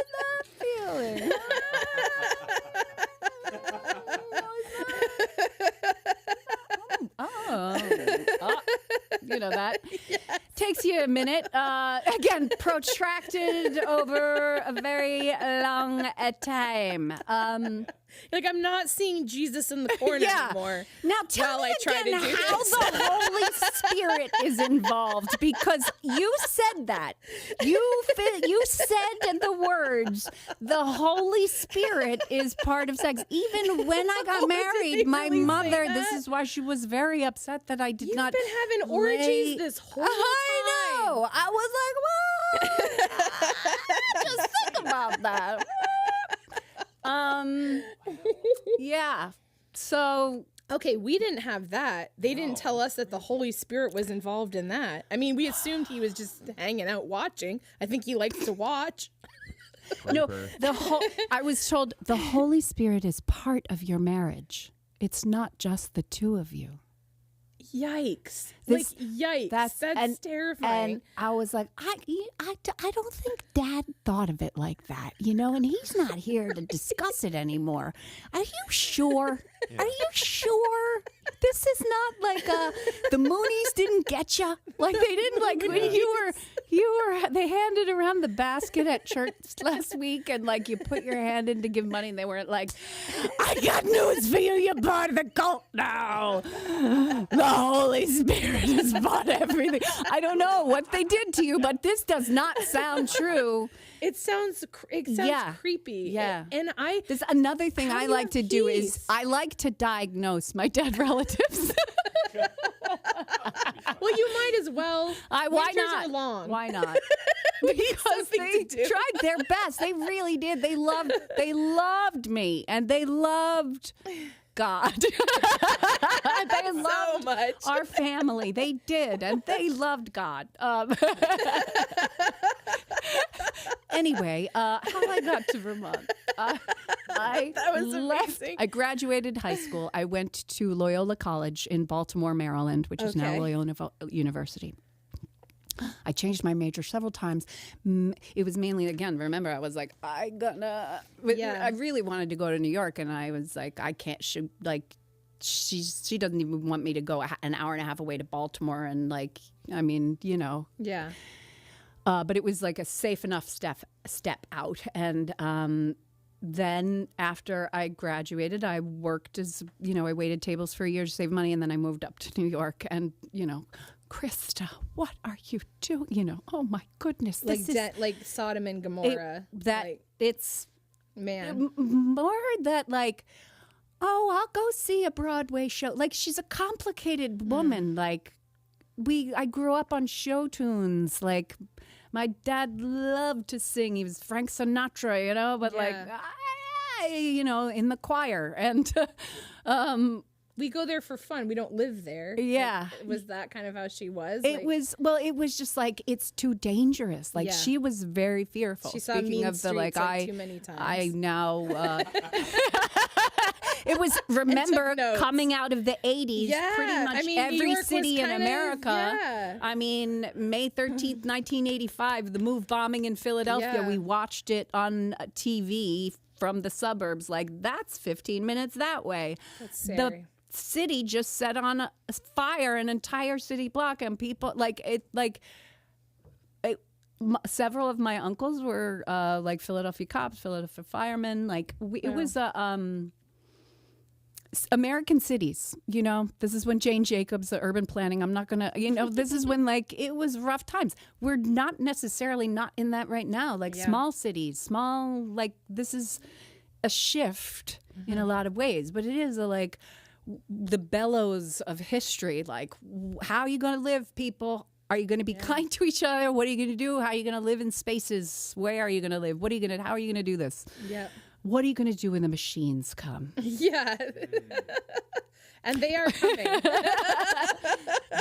is that feeling? You know that takes you a minute. Again, protracted over a very long time. Like I'm not seeing Jesus in the corner anymore. Now tell me again how the Holy Spirit is involved, because you said that. You said the words, the Holy Spirit is part of sex. Even when I got married, my mother, this is why she was very upset that I did not. You've been having orgies this whole time. I know. I was like, what? Just think about that. Yeah. So okay, we didn't have that. They didn't tell us that the Holy Spirit was involved in that. I mean, we assumed he was just hanging out watching. I think he likes to watch. no, I was told the Holy Spirit is part of your marriage. It's not just the two of you. Yikes. Yikes. That's terrifying. And I was like, I don't think Dad thought of it like that, you know, and he's not here to discuss it anymore. Are you sure? Yeah. Are you sure? This is not like the Moonies didn't get you. Like they didn't like when they handed around the basket at church last week and like you put your hand in to give money and they weren't like, I got news for you, you're part of the cult now. The Holy Spirit has bought everything. I don't know what they did to you, but this does not sound true. It sounds creepy. Yeah. And there's another thing I like to do is I like to diagnose my dead relatives. Well, you might as well. Why Winters not? are long. Why not? Because they tried their best. They really did. They loved me, and they loved God. They loved much. our family. They did, and they loved God. Anyway, how I got to Vermont. That was amazing. I graduated high school. I went to Loyola College in Baltimore, Maryland, which is now Loyola University. I changed my major several times. It was mainly, again, remember, I was like, I really wanted to go to New York, and I was like, I can't shoot, like, she doesn't even want me to go an hour and a half away to Baltimore. And like, I mean, you know. Yeah. But it was like a safe enough step out. And then after I graduated, I worked as, you know, I waited tables for a year to save money. And then I moved up to New York. And, you know, Krista, what are you doing? You know, oh my goodness. Like like Sodom and Gomorrah. It's man. more that like, oh, I'll go see a Broadway show. Like, she's a complicated woman. Like, I grew up on show tunes. Like, my dad loved to sing. He was Frank Sinatra, you know, but like, you know, in the choir. And we go there for fun. We don't live there. Yeah. Like, was that kind of how she was? It was just like, it's too dangerous. Like, she was very fearful. She saw Speaking Mean of the, like, Streets, too many times. I now... It was, remember, coming out of the 80s, pretty much every city in America. I mean, May 13th, 1985, the MOVE bombing in Philadelphia, we watched it on TV from the suburbs. Like, that's 15 minutes that way. That's scary. The city just set on fire an entire city block, and people, several of my uncles were like Philadelphia cops, Philadelphia firemen. Like, it was American cities, you know. This is when Jane Jacobs, the urban planning. I'm not gonna, you know. This is when like it was rough times. We're not necessarily not in that right now. Like small cities, like this is a shift in a lot of ways, but it is like the bellows of history. Like, how are you going to live, people? Are you going to be kind to each other? What are you going to do? How are you going to live in spaces? Where are you going to live? How are you going to do this? Yeah. What are you going to do when the machines come? Yeah. And they are coming.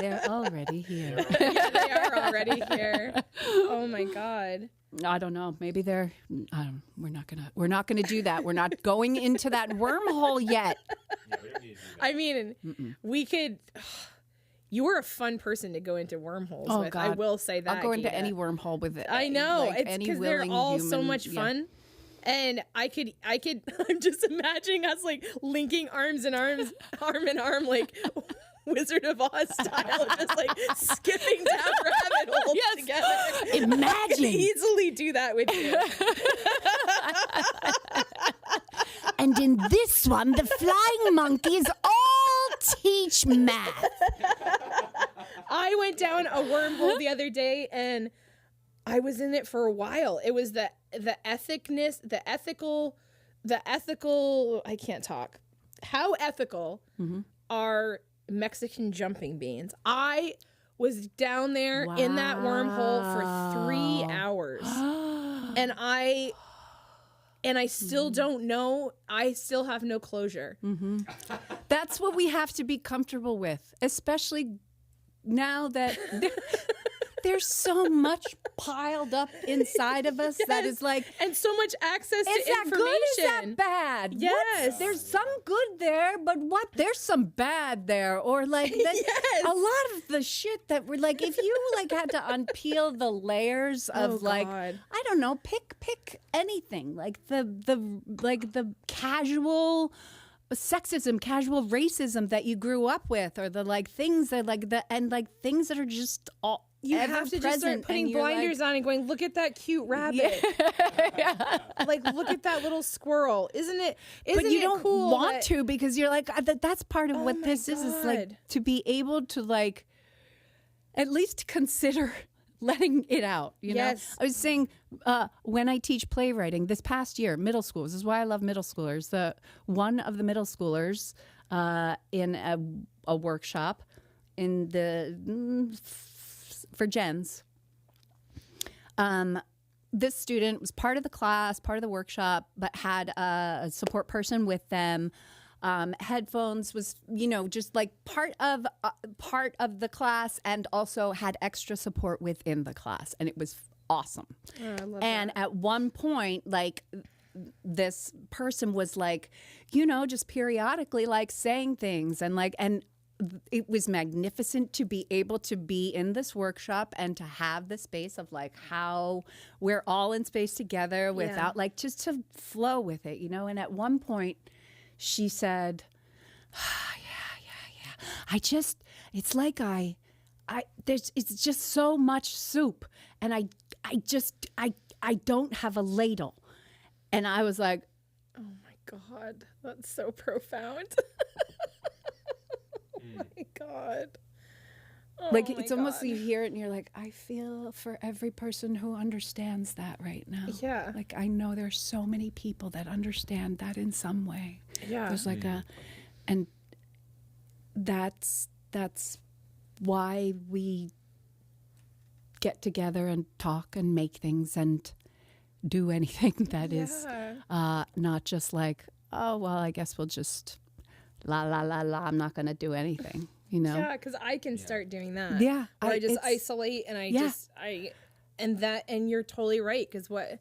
They're already here. Yeah, they are already here. Oh my God. I don't know. Maybe we're not gonna do that. We're not going into that wormhole yet. Yeah, we don't need to do that. I mean, we could. You were a fun person to go into wormholes with. God. I will say that. I'll go into Geeda. any wormhole with it. I know. Like, it's because they're all so much fun. And I could, I'm just imagining us like linking arm in arm, like Wizard of Oz style, just like skipping down rabbit holes together. Imagine. I could easily do that with you. And in this one, the flying monkeys all teach math. I went down a wormhole the other day and I was in it for a while. It was the ethical, I can't talk. How ethical are Mexican jumping beans? I was down there in that wormhole for 3 hours. And I still don't know. I still have no closure. That's what we have to be comfortable with, especially now that there's so much piled up inside of us that is like, and so much access to is that information. good? Is that bad? Yes. There's some good there, but there's some bad there, or like a lot of the shit that we're like, if you like had to unpeel the layers of I don't know, pick anything, like the casual sexism, casual racism that you grew up with, or the like things that things that are just all. You have to just start putting blinders on and going, look at that cute rabbit. Like, look at that little squirrel. Isn't it but you don't cool want to, because you're like, that's part of what this is like, to be able to like at least consider letting it out, you know? I was saying, when I teach playwriting this past year, middle school, this is why I love middle schoolers. One of the middle schoolers in a workshop in the for Gens, this student was part of the class, part of the workshop, but had a support person with them. Headphones was, you know, just like part of the class, and also had extra support within the class, and it was awesome. I love and that. At one point, like, this person was like, you know, just periodically like saying things, and it was magnificent to be able to be in this workshop and to have the space of like how we're all in space together without like just to flow with it, you know. And at one point she said, it's like it's just so much soup, and I don't have a ladle. And I was like, oh my God, that's so profound. Oh my God. Oh like, my it's almost, God. you hear it and you're like, I feel for every person who understands that right now. Yeah. Like, I know there's so many people that understand that in some way. Yeah. There's like and that's why we get together and talk and make things and do anything that is not just like, oh, well, I guess we'll just la, la, la, la, I'm not going to do anything, you know? Yeah, because I can start doing that. Yeah. Where I just isolate and and you're totally right, because what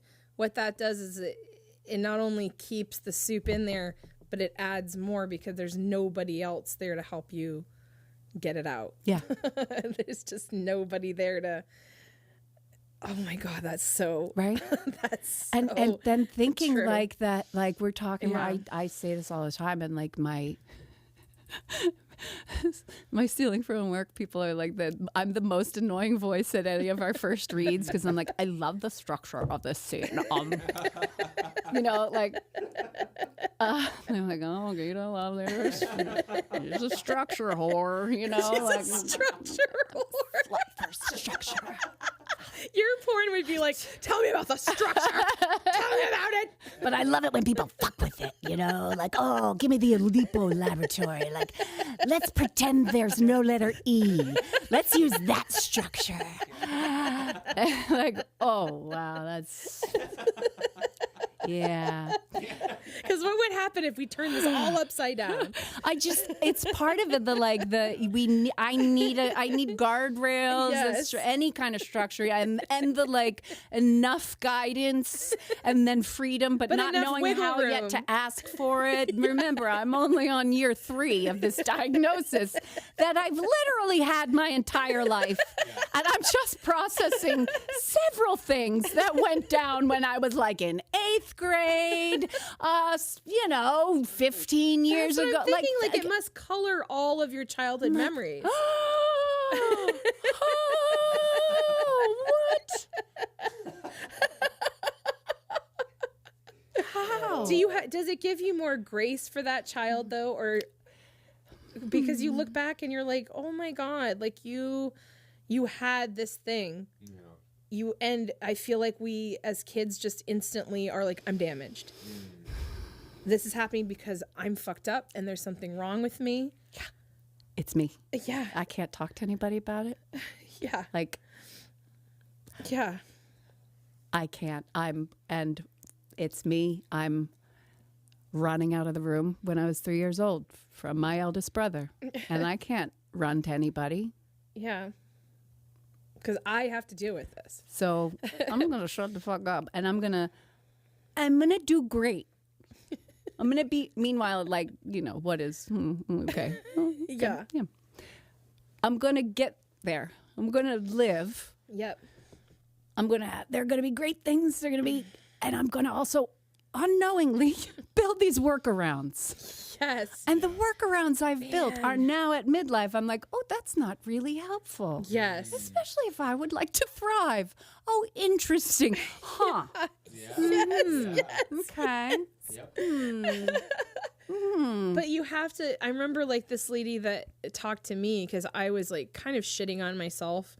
that does is it not only keeps the soup in there, but it adds more because there's nobody else there to help you get it out. Yeah. There's just nobody there to. Oh my God, that's so Right. That's and then thinking true. like that, like we're talking, Yeah. I say this all the time, and like my stealing from work people are like that. I'm the most annoying voice at any of our first reads because I'm like, I love the structure of this scene. You know, like they're like, oh, Geeda, love there's a structure whore, you know, She's like a structure whore. for structure. Your porn would be like, tell me about the structure. Tell me about it. But I love it when people fuck with it, you know? Like, oh, give me the Alipo laboratory. Like, let's pretend there's no letter E. Let's use that structure. Like, oh, wow, that's... Yeah. Because what would happen if we turn this all upside down? It's part of it. I need guardrails, Yes. any kind of structure, and the like enough guidance, and then freedom, but not enough knowing wiggle how room. yet to ask for it. Remember, I'm only on year 3 of this diagnosis that I've literally had my entire life, and I'm just processing several things that went down when I was like in 8th grade, 15 years That's ago. what I'm thinking, like it must color all of your childhood memories. What? How? Does it give you more grace for that child though, or because you look back and you're like, oh my God, like you had this thing. And I feel like we as kids just instantly are like, I'm damaged. This is happening because I'm fucked up and there's something wrong with me. Yeah. It's me. Yeah. I can't talk to anybody about it. Yeah. Like, yeah. I can't. And it's me. I'm running out of the room when I was 3 years old from my eldest brother. And I can't run to anybody. Yeah. Because I have to deal with this. So I'm going to shut the fuck up, and I'm going to do great. I'm going to be, meanwhile, like, what is, okay. Yeah. I'm going to get there. I'm going to live. Yep. There are going to be great things. They're going to be, and I'm going to also unknowingly build these workarounds. Yes. And the workarounds I've built are now at midlife. I'm like, oh, that's not really helpful. Yes. Especially if I would like to thrive. Oh, interesting. Huh. Yes. Okay. Yep. But you have to, I remember like this lady that talked to me because I was like kind of shitting on myself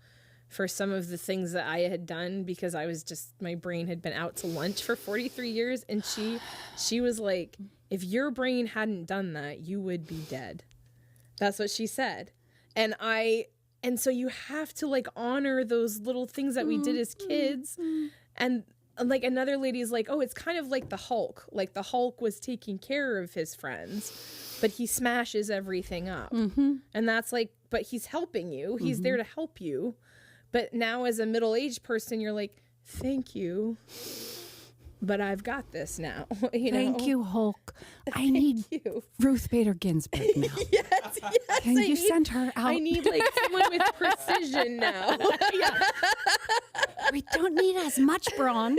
for some of the things that I had done because I was just, my brain had been out to lunch for 43 years. And she was like, if your brain hadn't done that, you would be dead. That's what she said. And so you have to like honor those little things that we did as kids. And like another lady's like, oh, it's kind of like the Hulk. Like the Hulk was taking care of his friends, but he smashes everything up. And that's like, but he's helping you. He's there to help you. But now as a middle-aged person, you're like, thank you, but I've got this now. Thank you, Hulk. I need you. Ruth Bader Ginsburg now. Yes. Can you send her out? I need like someone with precision now. We don't need as much brawn.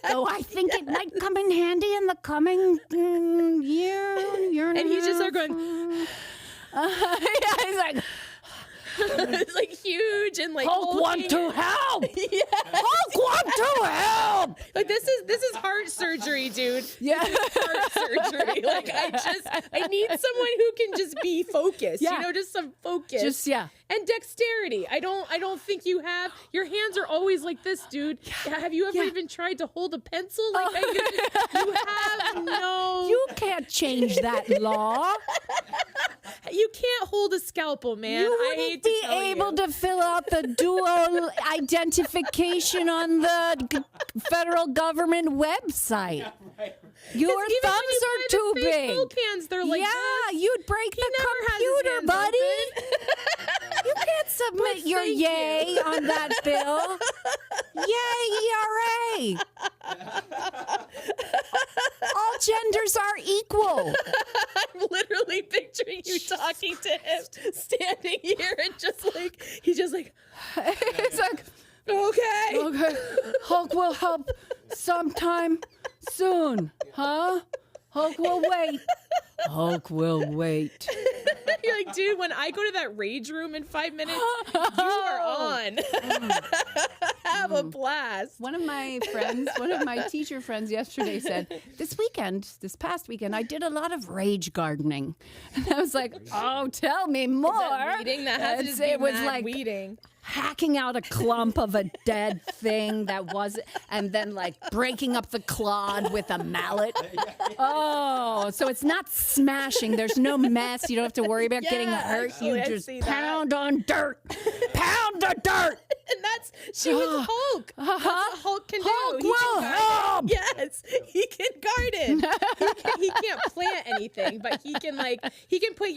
Though I think it might come in handy in the coming year. And he's just there going, Yeah, he's like, It's like huge and like Hulk want to help. Hulk want to help. like this is heart surgery, dude. Yeah. Heart surgery. Like I need someone who can just be focused. Yeah. You know, just some focus. Just, yeah. And dexterity. I don't think you have. Your hands are always like this, dude. Have you ever even tried to hold a pencil? Like you have no. You can't change that law. You can't hold a scalpel, man. You I wouldn't hate to be tell able you. to fill out the dual identification on the federal government website. Your Even when thumbs you are buy too the big. Facebook hands, they're like yeah, this. you'd break the never has his computer, hands buddy. You can't submit your thank yay you. on that bill. Yay, ERA. All genders are equal. I'm literally picturing you talking to him, standing here and he's just like, It's like, okay. okay, Hulk will help sometime soon, huh? Hulk will wait. Hulk will wait. You're like, dude, when I go to that rage room in 5 minutes, you are on. Have a blast. One of my teacher friends yesterday said, this past weekend, I did a lot of rage gardening. And I was like, oh, tell me more. That weeding, that has to just be it was mad like weeding. hacking out a clump of a dead thing that was, and then like breaking up the clod with a mallet. Oh, so it's not smashing. There's no mess. You don't have to worry about getting hurt. actually, You I just see that. pound on dirt. Pound the dirt. And she was Hulk. That's what Hulk can Hulk do. will help. Yes, he can garden. he can't plant anything, but he can put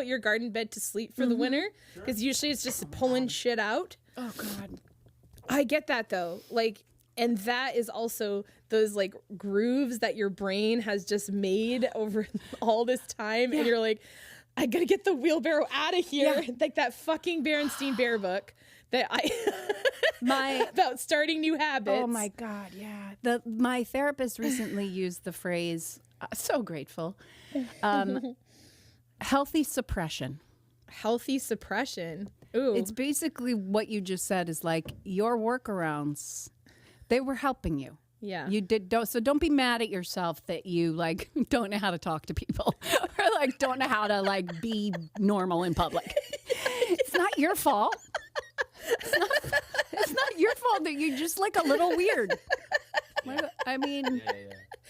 your garden bed to sleep for the winter, because usually it's just pulling shit out. Oh God. I get that though. Like, and that is also those like grooves that your brain has just made over all this time, and you're like, I gotta get the wheelbarrow out of here. Like that fucking Berenstain Bear book that about starting new habits. Oh my God, yeah. My therapist recently used the phrase, so grateful, healthy suppression. Healthy suppression. Ooh. It's basically what you just said is like your workarounds, they were helping you. Yeah. You don't be mad at yourself that you like don't know how to talk to people or like don't know how to like be normal in public. It's not your fault. It's not your fault that you're just like a little weird. I mean,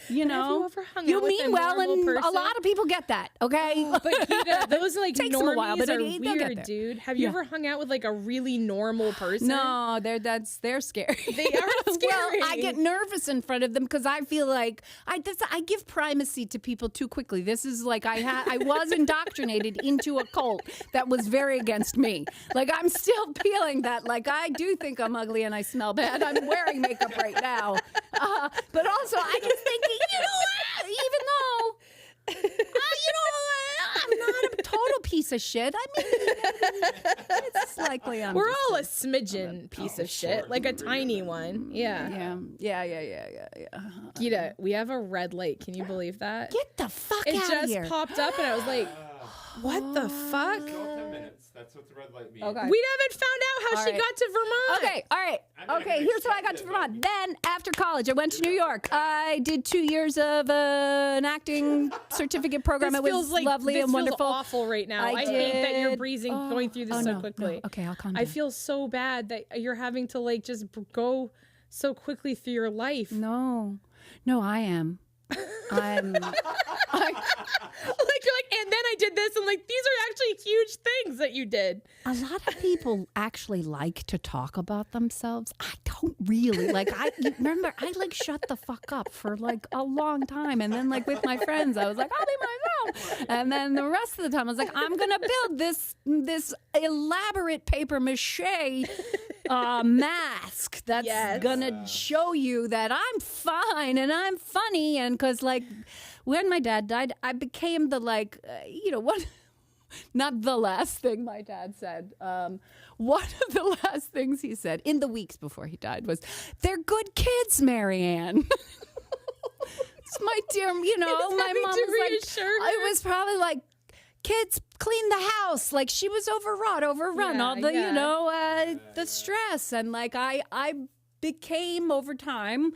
you know, Have you ever hung you out with mean a well, normal and person? a lot of people get that. Okay, But Geeda, those like Takes them a while, normies but are they'll get weird, there. dude. Have you ever hung out with like a really normal person? no, they're scary. They are scary. Well, I get nervous in front of them because I feel like I give primacy to people too quickly. This is like I was indoctrinated into a cult that was very against me. Like I'm still feeling that. Like I do think I'm ugly and I smell bad. I'm wearing makeup right now, but also I just think even though. I'm not a total piece of shit. I mean, it's likely I'm. We're just all a smidgen piece of shit, like a tiny one. Yeah. Yeah. Geeda, we have a red light. Can you believe that? Get the fuck It out of just here. popped up, and I was like, "What the fuck?" 10 minutes. That's what the red light means. Okay. We haven't found out how All she right. got to Vermont. Okay, all right. Okay, here's how I got to Vermont. Then, after college, I went to New York. I did 2 years of an acting certificate program. This it was feels like lovely this and feels wonderful. awful right now. I I hate that you're did- going through this so no, quickly. no. Okay, I'll calm I down. feel so bad that you're having to like just go so quickly through your life. No, I am. Like you're like, and then I did this, and like these are actually huge things that you did. A lot of people actually like to talk about themselves. I don't really you remember I like shut the fuck up for like a long time, and then like with my friends I was like, I'll be myself, and then the rest of the time I was like, I'm gonna build this elaborate paper mache mask that's Yes. gonna show you that I'm fine and I'm funny, and because like when my dad died I became the like what. Not the last thing my dad said. One of the last things he said in the weeks before he died was, "They're good kids, Marianne." It's my dear, my having mom to was like, reassure her. it was probably like, kids, clean the house. Like she was overrun, all the, the stress. And like I became over time,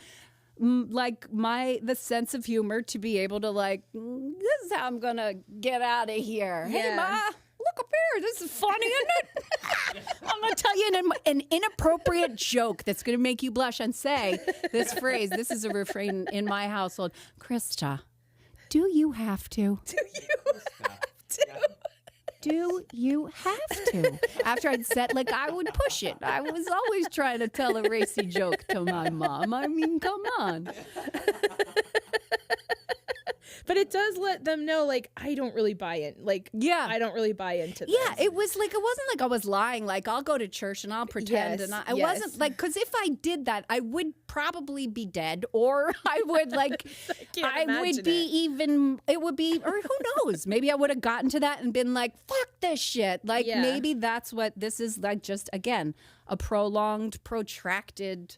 like the sense of humor to be able to like, this is how I'm going to get out of here. Hey, Ma, look up here. This is funny, isn't it? I'm going to tell you an inappropriate joke that's going to make you blush and say this phrase. This is a refrain in my household. Krista, do you have to? Do you have to? After I'd said, like, I would push it. I was always trying to tell a racy joke to my mom. I mean, come on. But it does let them know, like, I don't really buy it. Like, I don't really buy into this. Yeah, it was like, it wasn't like I was lying. Like, I'll go to church and I'll pretend. Yes, And I wasn't like, because if I did that, I would probably be dead, or I would like, it would be, or who knows? Maybe I would have gotten to that and been like, fuck this shit. Like, maybe that's what this is like, just again, a prolonged, protracted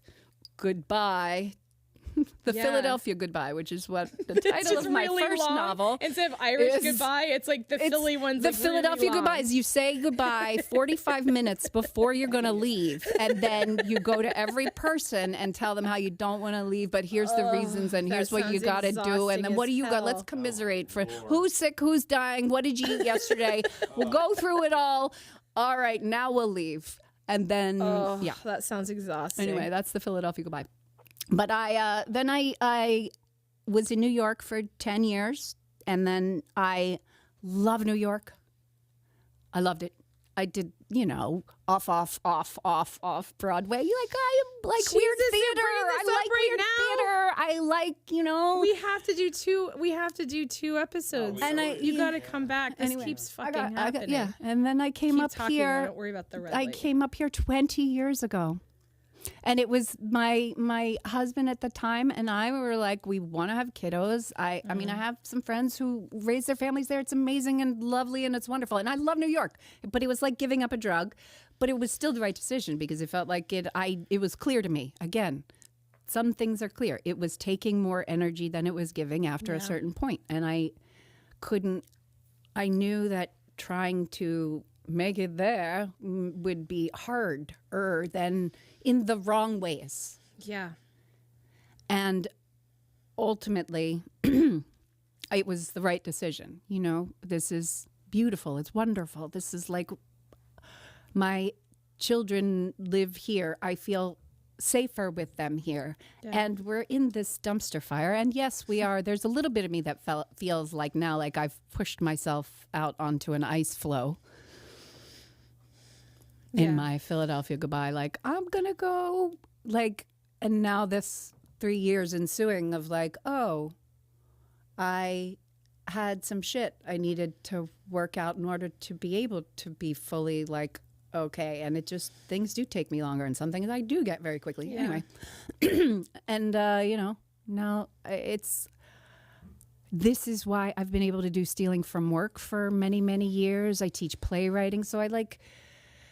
goodbye. The Philadelphia Goodbye, which is what the title of my really first novel. Instead of Irish Goodbye, it's like the Philly one's the like Philadelphia really long. Goodbyes. You say goodbye 45 minutes before you're going to leave. And then you go to every person and tell them how you don't want to leave, but here's the reasons and here's what you got to do. And then what do you got? Let's commiserate for who's sick, who's dying, what did you eat yesterday? We'll go through it all. All right, now we'll leave. And then, that sounds exhausting. Anyway, that's the Philadelphia Goodbye. But I was in New York for 10 years, and then I love New York. I loved it. I did, off Broadway. I like weird theater. I like weird theater. I like, We have to do two episodes. And you got to come back. This keeps fucking happening. And then I came up here. Don't worry about the red I light. came up here 20 years ago. And it was my husband at the time and I were like, we want to have kiddos. I mean, I have some friends who raise their families there. It's amazing and lovely and it's wonderful. And I love New York. But it was like giving up a drug. But it was still the right decision because it felt like it was clear to me. Again, some things are clear. It was taking more energy than it was giving after a certain point. And I knew that trying to make it there would be harder than in the wrong ways. Yeah. And ultimately, it was the right decision. This is beautiful. It's wonderful. This is like my children live here. I feel safer with them here. Yeah. And we're in this dumpster fire. And yes, we are. There's a little bit of me that feels like now like I've pushed myself out onto an ice floe. In my Philadelphia Goodbye, like, I'm going to go, like, and now this 3 years ensuing of like, oh, I had some shit I needed to work out in order to be able to be fully like, okay. And things do take me longer and some things I do get very quickly. Yeah. Anyway. And, now this is why I've been able to do Stealing from Work for many, many years. I teach playwriting. So I like...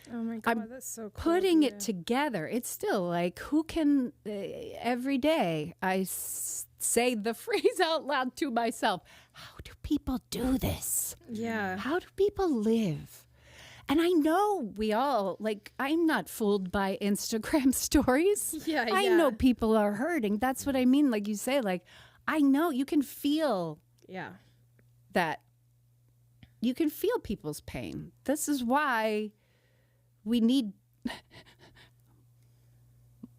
Oh my God, that's so cool. Putting it together. It's still like, who can, every day I say the phrase out loud to myself, how do people do this? Yeah. How do people live? And I know we all, like, I'm not fooled by Instagram stories. Yeah, I know people are hurting. That's what I mean. Like you say, like, I know you can feel that. You can feel people's pain. This is why we need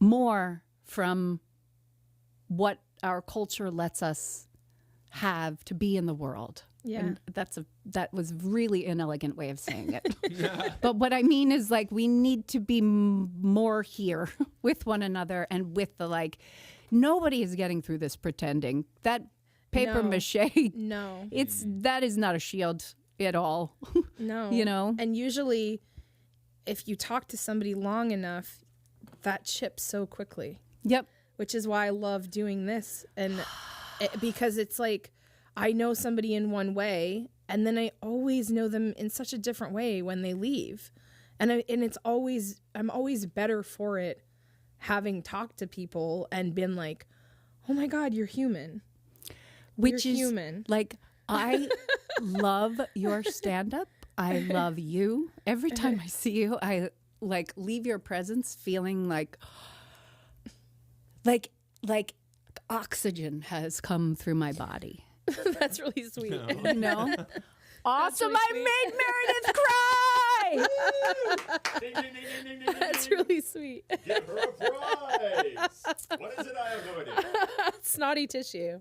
more from what our culture lets us have to be in the world. Yeah. And that was really an elegant way of saying it. But what I mean is like we need to be more here with one another and with the like nobody is getting through this pretending. That paper mache. No. That is not a shield at all. No. And usually if you talk to somebody long enough, that chips so quickly. Yep. Which is why I love doing this. And because it's like, I know somebody in one way, and then I always know them in such a different way when they leave. And I'm always better for it having talked to people and been like, oh my God, you're human. Which you're is human. Like, I love your stand-up. I love you. Every time I see you, I like leave your presence feeling like oxygen has come through my body. That's really sweet. No. Awesome! really I made Meredith cry. Ding, ding, ding, ding, ding, ding, That's ding. really sweet. Give her a prize. What is it I am going to? Snotty tissue.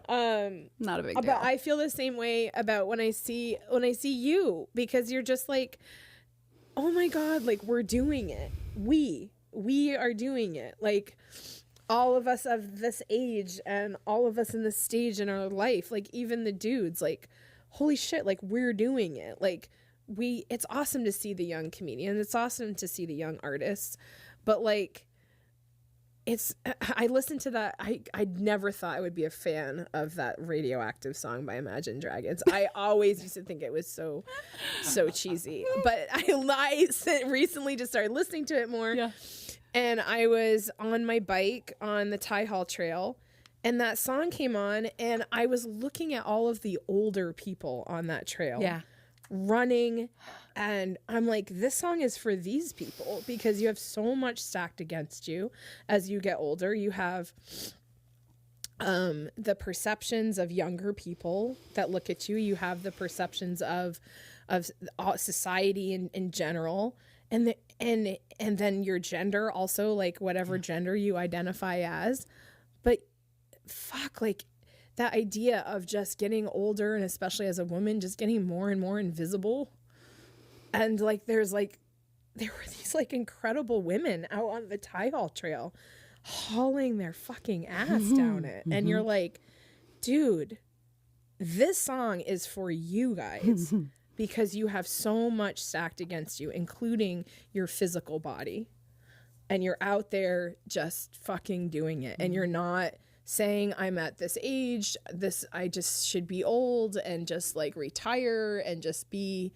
Not a big But deal. I feel the same way about when I see you, because you're just like, oh my God, like we're doing it. We are doing it. Like all of us of this age and all of us in this stage in our life, like even the dudes, like holy shit, like we're doing it. Like it's awesome to see the young comedians. It's awesome to see the young artists, but like I listened to that. I never thought I would be a fan of that Radioactive song by Imagine Dragons. I always used to think it was so cheesy, but I recently just started listening to it more. Yeah. And I was on my bike on the Ty Hall Trail, and that song came on, and I was looking at all of the older people on that trail. Yeah. Running, and I'm like, this song is for these people, because you have so much stacked against you as you get older. You have the perceptions of younger people that look at you. You have the perceptions of society in general, and then your gender also, like whatever gender you identify as. But fuck, like that idea of just getting older, and especially as a woman, just getting more and more invisible. And like there were these like incredible women out on the Ty Hall Trail hauling their fucking ass down it. And you're like, dude, this song is for you guys because you have so much stacked against you, including your physical body. And you're out there just fucking doing it. And you're not saying I'm at this age, I just should be old and just like retire and just be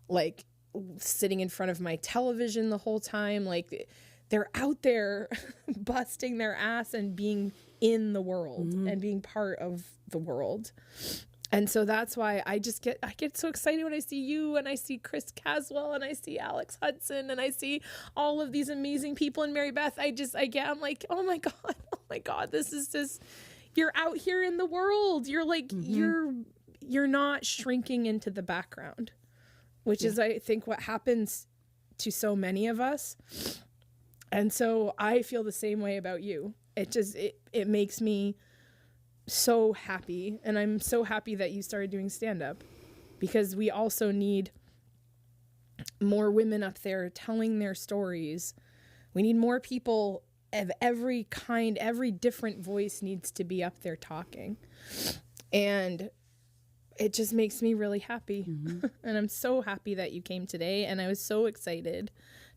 like sitting in front of my television the whole time. Like they're out there busting their ass and being in the world and being part of the world. And so that's why I get so excited when I see you and I see Chris Caswell and I see Alex Hudson and I see all of these amazing people in Mary Beth. I'm like, oh my God, this is just, you're out here in the world. You're like, you're not shrinking into the background, which is, I think, what happens to so many of us. And so I feel the same way about you. It makes me so happy, and I'm so happy that you started doing stand-up, because we also need more women up there telling their stories. We need more people of every kind. Every different voice needs to be up there talking, and it just makes me really happy. And I'm so happy that you came today, and I was so excited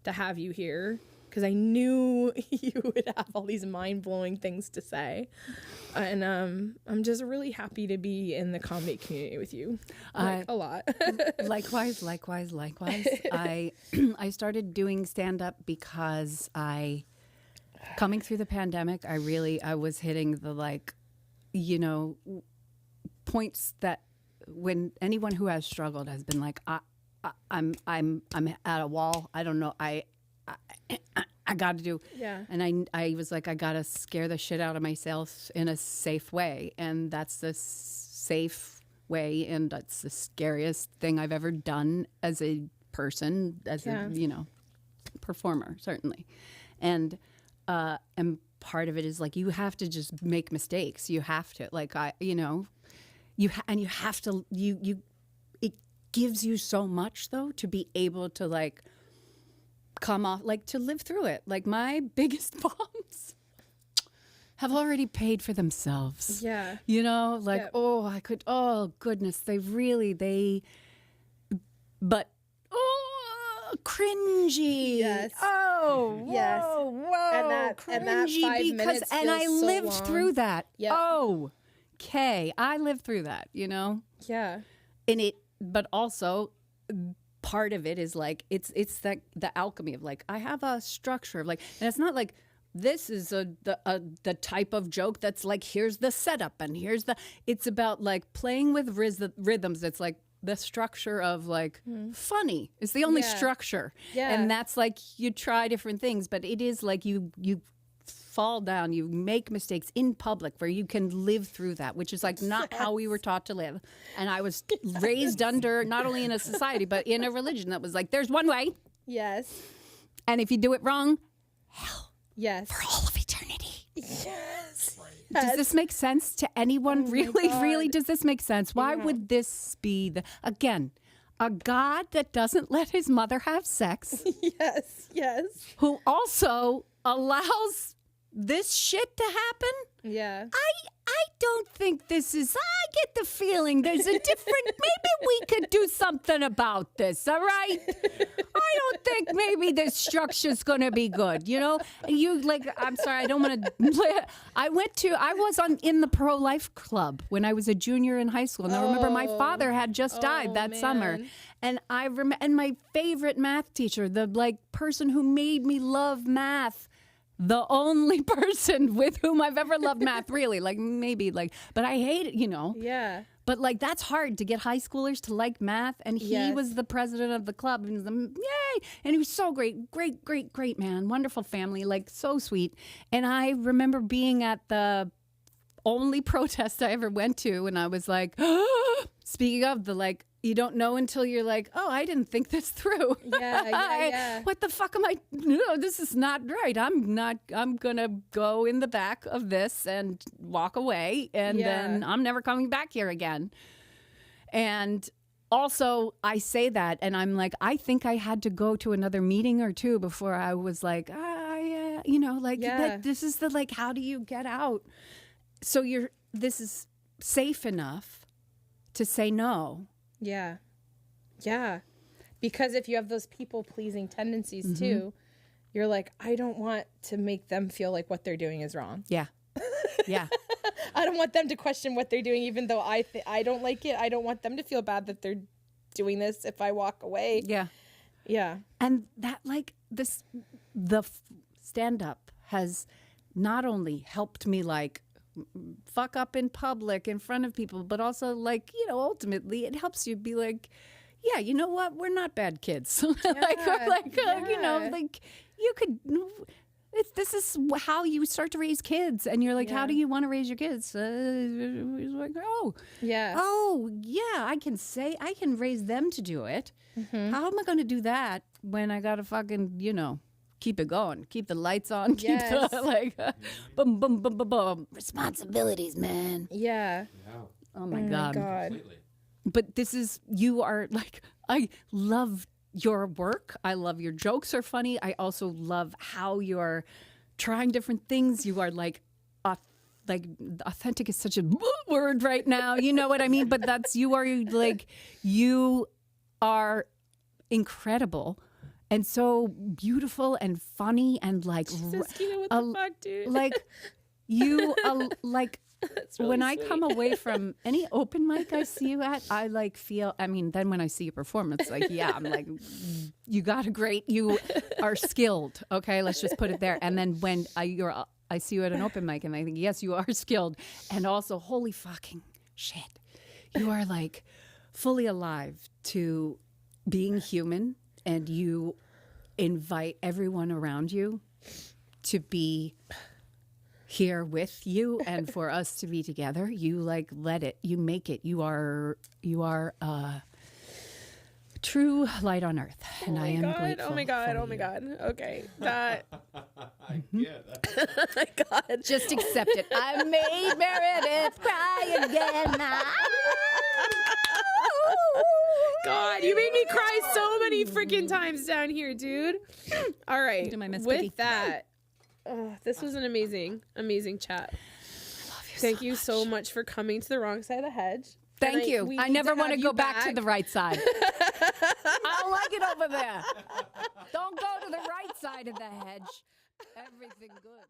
to have you here because I knew you would have all these mind-blowing things to say. And I'm just really happy to be in the comedy community with you. Like, a lot. Likewise. I started doing stand-up because coming through the pandemic, I was hitting the points that when anyone who has struggled has been like, I'm at a wall. I don't know. I got to do. Yeah. And I was like, I got to scare the shit out of myself in a safe way. And that's the safe way. And that's the scariest thing I've ever done as a person, as a, performer, certainly. And part of it is like, you have to just make mistakes. You have to, you have to, it gives you so much though, to be able to come off, to live through it. Like my biggest bombs have already paid for themselves. Yeah. Yep. Oh goodness. Cringy. Yes. Oh, yes. Whoa. And that 5 minutes and I feels so lived long. through that. Yep. Oh, okay. I lived through that, Yeah. But also part of it is it's the alchemy of I have a structure of and it's not this is the type of joke that's like, here's the setup and it's about like playing with rhythms. It's like the structure of like funny is the only structure. Yeah. And that's like, you try different things, but it is like you fall down, you make mistakes in public where you can live through that, which is like not how we were taught to live. And I was raised under, not only in a society, but in a religion that was like, there's one way. Yes. And if you do it wrong, hell. Yes. For all of eternity. Yes. Does this make sense to anyone? Really, does this make sense? Why would this be again, a God that doesn't let his mother have sex, Yes. who also allows this shit to happen? Yeah. I don't think this is, I get the feeling there's a different, maybe we could do something about this, all right? I don't think maybe this structure's going to be good, you know? You like, I'm sorry, I don't want to, I was in the pro-life club when I was a junior in high school. And I remember my father had just died that summer. And I remember, and my favorite math teacher, the like person who made me love math, the only person with whom I've ever loved math, really, like maybe like, but I hate it, you know? Yeah. But like, that's hard to get high schoolers to like math. And he was the president of the club and he was, yay. And he was so great man, wonderful family, like so sweet. And I remember being at the only protest I ever went to. And I was like, speaking of the like, you don't know until you're like, oh, I didn't think this through. Yeah. What the fuck am I? No, this is not right. I'm going to go in the back of this and walk away. And then I'm never coming back here again. And also, I say that and I'm like, I think I had to go to another meeting or two before I was like, you know, like this is the like, how do you get out? So this is safe enough to say no. Yeah. Yeah. Because if you have those people-pleasing tendencies too, you're like, I don't want to make them feel like what they're doing is wrong. Yeah. Yeah. I don't want them to question what they're doing, even though I don't like it. I don't want them to feel bad that they're doing this if I walk away. Yeah. Yeah. And that like the stand-up has not only helped me like fuck up in public in front of people, but also like, you know, ultimately it helps you be like, yeah, you know what, we're not bad kids. You know, like you could, this is how you start to raise kids. And you're like, how do you want to raise your kids? Like, oh yeah, I can raise them to do it. How am I going to do that when I got to fucking, you know, keep it going, keep the lights on, keep the like, boom, boom, boom, boom, boom. Responsibilities, man. Yeah. Oh my God. Completely. But you are like, I love your work. I love your jokes are funny. I also love how you're trying different things. You are like authentic is such a word right now. You know what I mean? But you are incredible. And so beautiful and funny and like, Jesus, Geeda, what the fuck, dude? Like you, like really when sweet. I come away from any open mic I see you at, I like feel, I mean, then when I see you perform, it's like, yeah, I'm like, you are skilled. Okay. Let's just put it there. And then when I see you at an open mic and I think, yes, you are skilled. And also, holy fucking shit. You are like fully alive to being human. And you invite everyone around you to be here with you and for us to be together. You like you make it. You are true light on earth. And I am grateful. Oh my God. Okay. That. I get that. Oh my God. Just accept it. I made Meredith cry again. God, you made me cry so many freaking times down here, dude. All right. With that, this was an amazing chat. Thank you so much for coming to the wrong side of the hedge. Thank you. I never want to go back to the right side. I don't like it over there. Don't go to the right side of the hedge. Everything good.